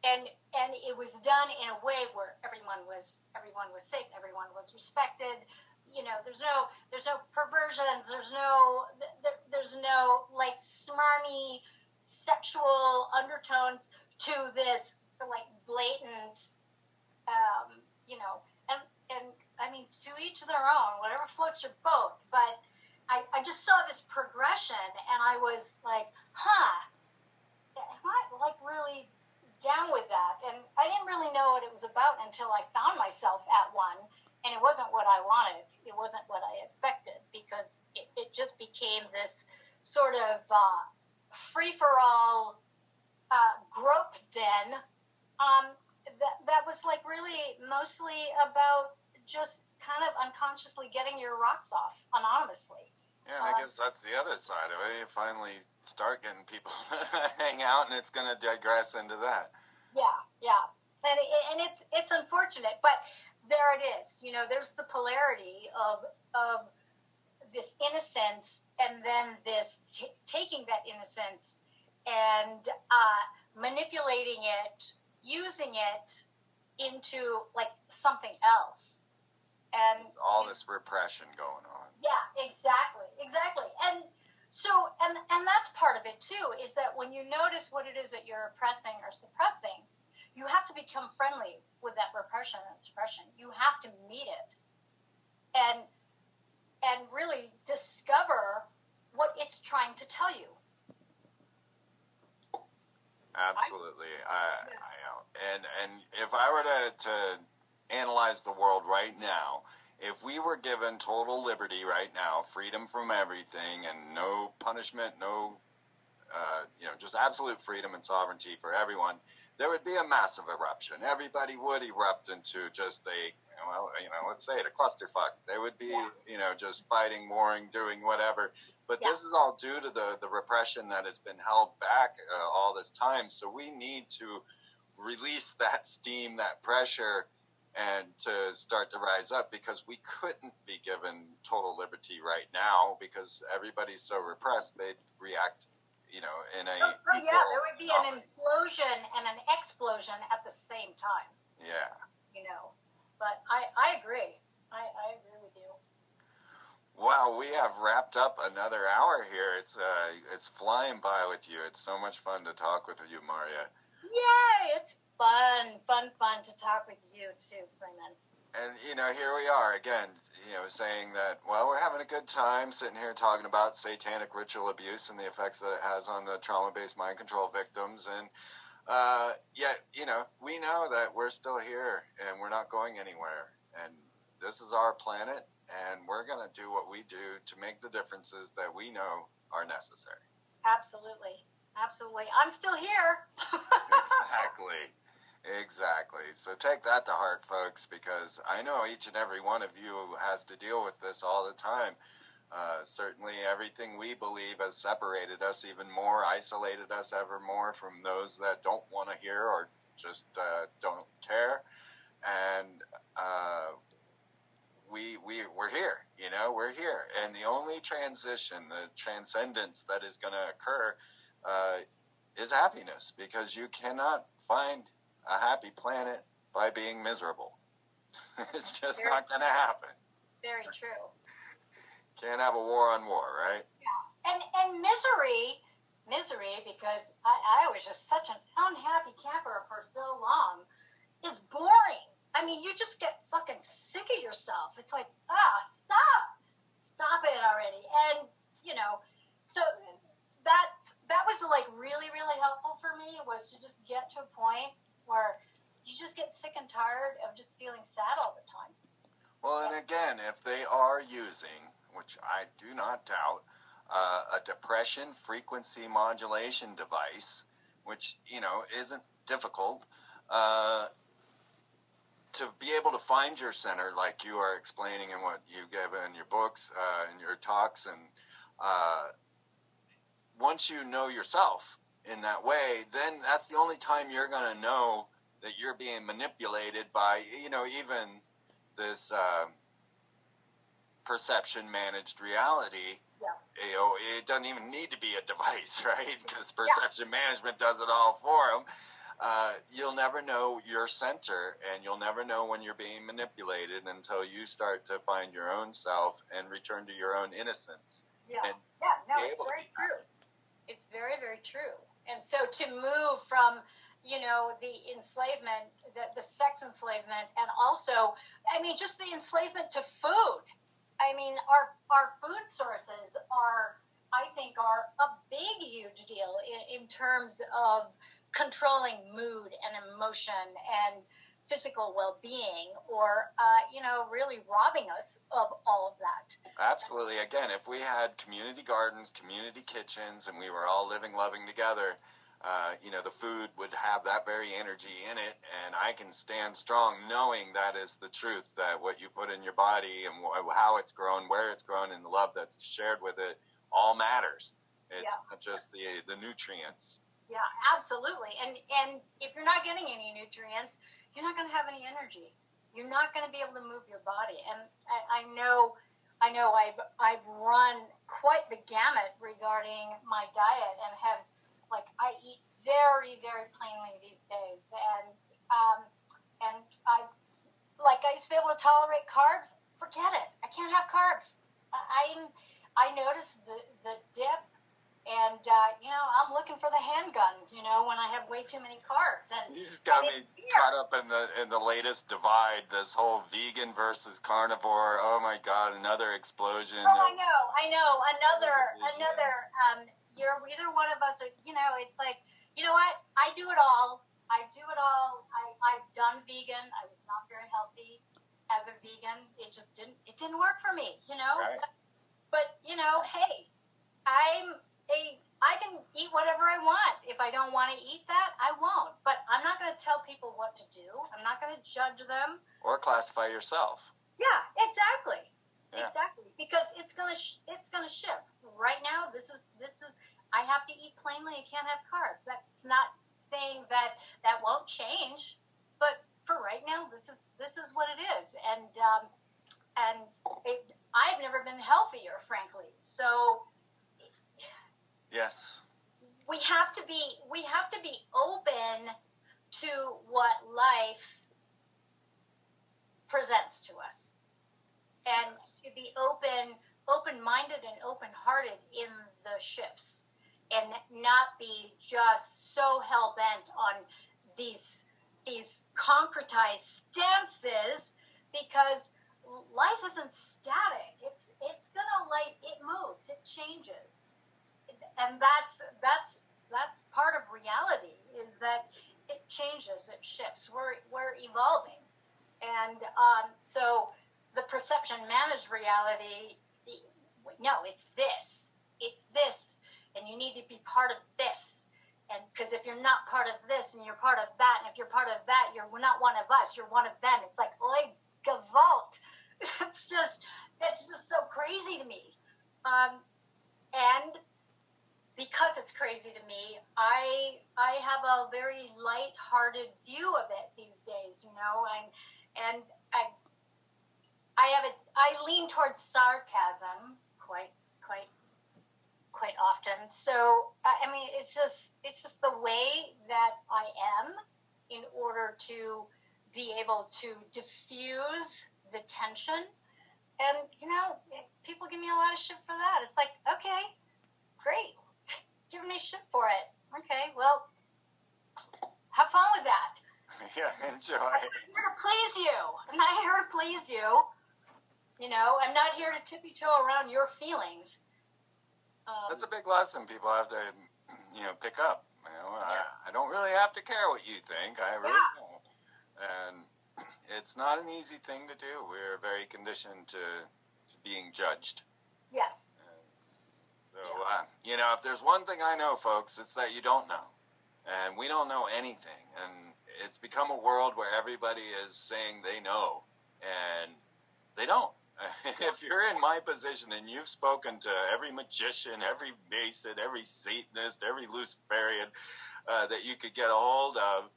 and it was done in a way where everyone was safe, everyone was respected. There's no perversions, there's no like smarmy sexual undertones to this like blatant, and I mean, to each their own, whatever floats your boat. But I just saw this progression, and I was like, am I like really down with that? And I didn't really know what it was about until I found myself at one, and it wasn't what I wanted. It wasn't what I expected, because it just became this sort of free-for-all grope den that was like really mostly about just kind of unconsciously getting your rocks off anonymously. Yeah, I guess that's the other side of it. You finally start getting people to hang out, and it's going to digress into that. Yeah. And it's unfortunate, but there it is. There's the polarity of this innocence, and then this taking that innocence and manipulating it, using it into like something else. And all this repression going on. Yeah, exactly. And so, and that's part of it too, is that when you notice what it is that you're oppressing or suppressing, you have to become friendly with that repression and suppression. You have to meet it and really discover what it's trying to tell you. Absolutely. And if I were to analyze the world right now, if we were given total liberty right now, freedom from everything, and no punishment, no, just absolute freedom and sovereignty for everyone, there would be a massive eruption. Everybody would erupt into just let's say it, a clusterfuck. They would be, just fighting, warring, doing whatever. But this is all due to the repression that has been held back all this time. So we need to release that steam, that pressure, and to start to rise up, because we couldn't be given total liberty right now because everybody's so repressed. They'd react, in a there would be an implosion and an explosion at the same time. Yeah. But I agree. I agree with you. Wow, we have wrapped up another hour here. It's flying by with you. It's so much fun to talk with you, Marja. Yay! It's fun to talk with you too, Freeman. And, here we are again, saying that, well, we're having a good time sitting here talking about satanic ritual abuse and the effects that it has on the trauma-based mind control victims. And yet, we know that we're still here and we're not going anywhere. And this is our planet, and we're going to do what we do to make the differences that we know are necessary. Absolutely. I'm still here. Exactly. So take that to heart, folks, because I know each and every one of you has to deal with this all the time. Certainly everything we believe has separated us even more, isolated us ever more from those that don't want to hear or just don't care. And we're here, we're here. And the only transition, the transcendence that is going to occur is happiness, because you cannot find a happy planet by being miserable. It's just not going to happen. Very true. Can't have a war on war, right? Yeah. And misery, because I was just such an unhappy camper for so long, is boring. I mean, you just get fucking sick of yourself. It's like, stop it already. And, so that was like really, really helpful for me, was to just get to a point where you just get sick and tired of just feeling sad all the time. Well, and again, if they are are using, which I do not doubt, a depression frequency modulation device, which, isn't difficult, to be able to find your center like you are explaining in what you give in your books, in your talks, and once you know yourself in that way, then that's the only time you're going to know that you're being manipulated by, even this perception-managed reality. Yeah. It doesn't even need to be a device, right? Because perception management does it all for them. You'll never know your center, and you'll never know when you're being manipulated until you start to find your own self and return to your own innocence. Yeah, it's very true. It's very, very true. And so to move from, the enslavement, the sex enslavement, and also, just the enslavement to food. Our food sources are a big, huge deal in terms of controlling mood and emotion and physical well-being, or, really robbing us of all of that. Absolutely. Again, if we had community gardens, community kitchens, and we were all living, loving together, the food would have that very energy in it, and I can stand strong knowing that is the truth, that what you put in your body and how it's grown, where it's grown, and the love that's shared with it all matters. It's not just the nutrients. Yeah, absolutely. And if you're not getting any nutrients, you're not going to have any energy. You're not going to be able to move your body. And I know I've run quite the gamut regarding my diet, and I eat very, very plainly these days. And I used to be able to tolerate carbs. Forget it. I can't have carbs. I noticed the dip. And, I'm looking for the handgun, when I have way too many carbs. And you just got me caught up in the latest divide, this whole vegan versus carnivore. Oh, my God, another explosion. Oh, I know. Another, you're either one of us or, it's like, you know what? I do it all. I've done vegan. I was not very healthy as a vegan. It didn't work for me, Right. But, hey, I can eat whatever I want. If I don't want to eat that, I won't. But I'm not going to tell people what to do. I'm not going to judge them. Or classify yourself. Yeah, exactly. Yeah. Exactly. Because it's going to shift. Right now, this is I have to eat plainly. I can't have carbs. That's not saying that won't change. But for right now, this is what it is. And I've never been healthier, frankly. So. Yes. We have to be open to what life presents to us, and to be open-minded and open-hearted in the shifts, and not be just so hell-bent on these concretized stances, because life isn't static. It's gonna it moves, it changes. And that's part of reality, is that it changes, it shifts. We're evolving, and so the perception managed reality. No, it's this, and you need to be part of this. And because if you're not part of this, and you're part of that, and if you're part of that, you're not one of us. You're one of them. It's like oy gevalt. It's just so crazy to me, and. Because it's crazy to me, I have a very light-hearted view of it these days, and I lean towards sarcasm quite often. So it's just the way that I am, in order to be able to diffuse the tension. And people give me a lot of shit for that. It's like, okay, great. Giving me shit for it. Okay, well, have fun with that. Yeah, enjoy. I'm here to please you. I'm not here to please you. I'm not here to tippy-toe around your feelings. That's a big lesson people have to, pick up. I don't really have to care what you think. I really don't. And it's not an easy thing to do. We're very conditioned to being judged. Yes. So, if there's one thing I know, folks, it's that you don't know. And we don't know anything. And it's become a world where everybody is saying they know. And they don't. If you're in my position and you've spoken to every magician, every mason, every Satanist, every Luciferian that you could get a hold of,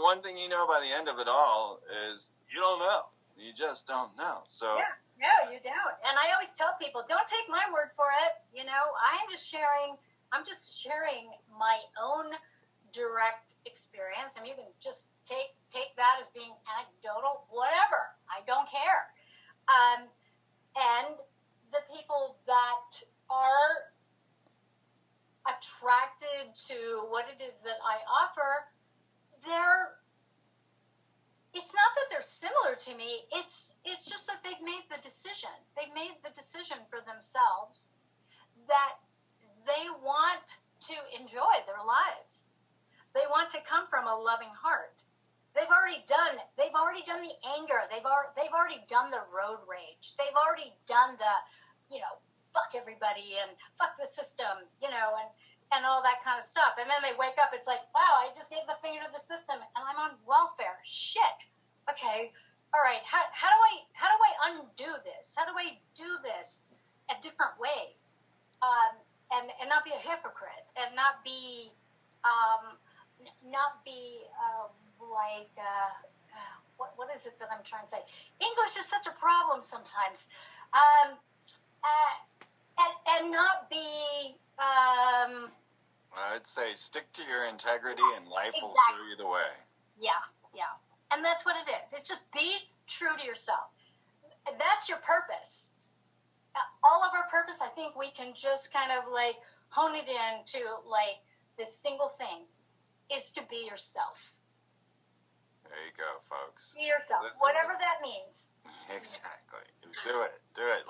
one thing you know by the end of it all is you don't know. You just don't know. So yeah, no, you don't. And I always tell people, don't take my word for it. I'm just sharing my own direct experience. I mean, you can just take that as being anecdotal, whatever. I don't care. And the people that are attracted to what it is that I offer, it's not that they're similar to me, it's just that they've made the decision. They've made the decision for themselves that they want to enjoy their lives. They want to come from a loving heart. They've already done the anger. They've already done the road rage. They've already done the, fuck everybody and fuck the system, and all that kind of stuff. And then they wake up, it's like, wow, I just gave the finger to the system and I'm on welfare. Shit. Okay. All right. How do I undo this? How do I do this a different way? And not be a hypocrite and not be what is it that I'm trying to say? English is such a problem sometimes. And not be I'd say stick to your integrity and life will show you the way. Yeah. And that's what it is. It's just be true to yourself. That's your purpose. All of our purpose, I think we can just kind of hone it into this single thing is to be yourself. There you go, folks. Be yourself, whatever that means. Exactly. Do it.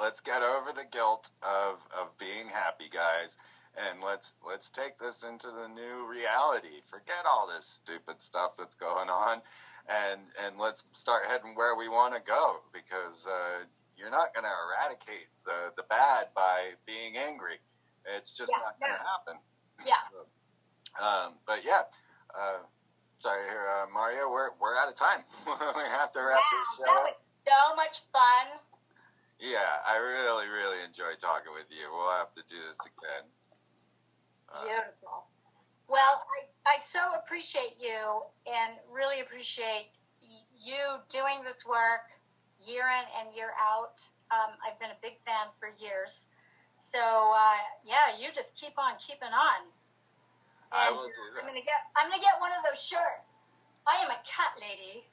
Let's get over the guilt of being happy, guys. And let's take this into the new reality. Forget all this stupid stuff that's going on, and let's start heading where we want to go. Because you're not going to eradicate the bad by being angry. It's just not going to happen. Yeah. So, but yeah, sorry here, Marja. We're out of time. We have to wrap this show. That was so much fun. Yeah, I really, really enjoyed talking with you. We'll have to do this again. Beautiful. Well, I so appreciate you and really appreciate you doing this work year in and year out. I've been a big fan for years. So, you just keep on keeping on. I will do that. I'm gonna get one of those shirts. I am a cat lady.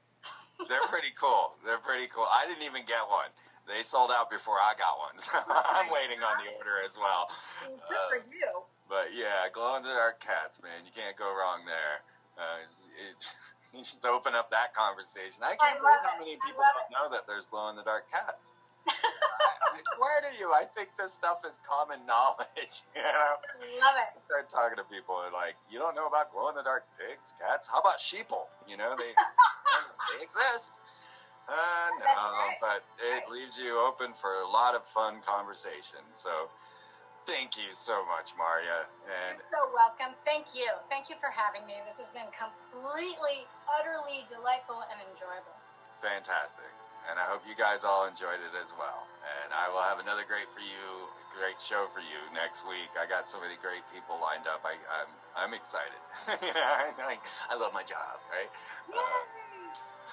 They're pretty cool. I didn't even get one. They sold out before I got one. So I'm waiting on the order as well. Good for you. But yeah, glow-in-the-dark cats, man. You can't go wrong there. You just open up that conversation. I can't believe how many people don't know that there's glow-in-the-dark cats. I swear to you, I think this stuff is common knowledge. Love it. I start talking to people and you don't know about glow-in-the-dark pigs, cats? How about sheeple? They exist. No, right. But it leaves you open for a lot of fun conversation. So thank you so much, Marja. And you're so welcome. Thank you. Thank you for having me. This has been completely, utterly delightful and enjoyable. Fantastic. And I hope you guys all enjoyed it as well. And I will have another great show for you next week. I got so many great people lined up. I'm excited. I love my job, right?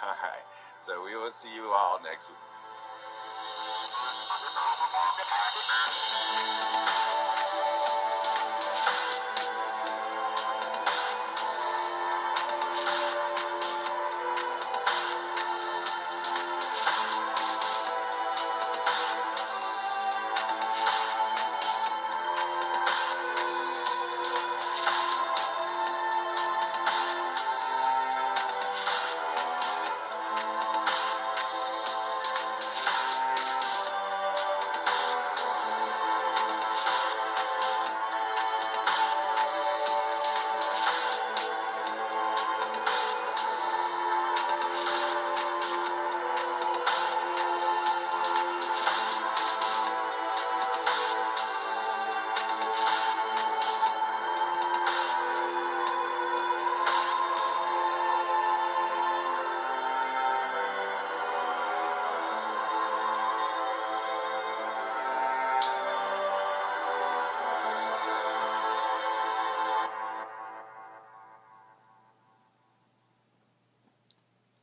All right. So we will see you all next week.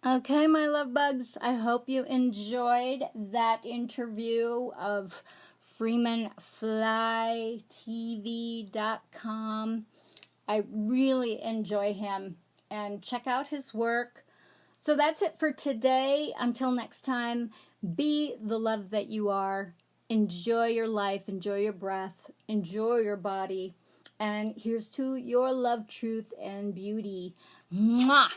Okay, my love bugs, I hope you enjoyed that interview of FreemanFlyTV.com. I really enjoy him, and check out his work. So that's it for today. Until next time, be the love that you are. Enjoy your life, enjoy your breath, enjoy your body. And here's to your love, truth, and beauty. Mwah!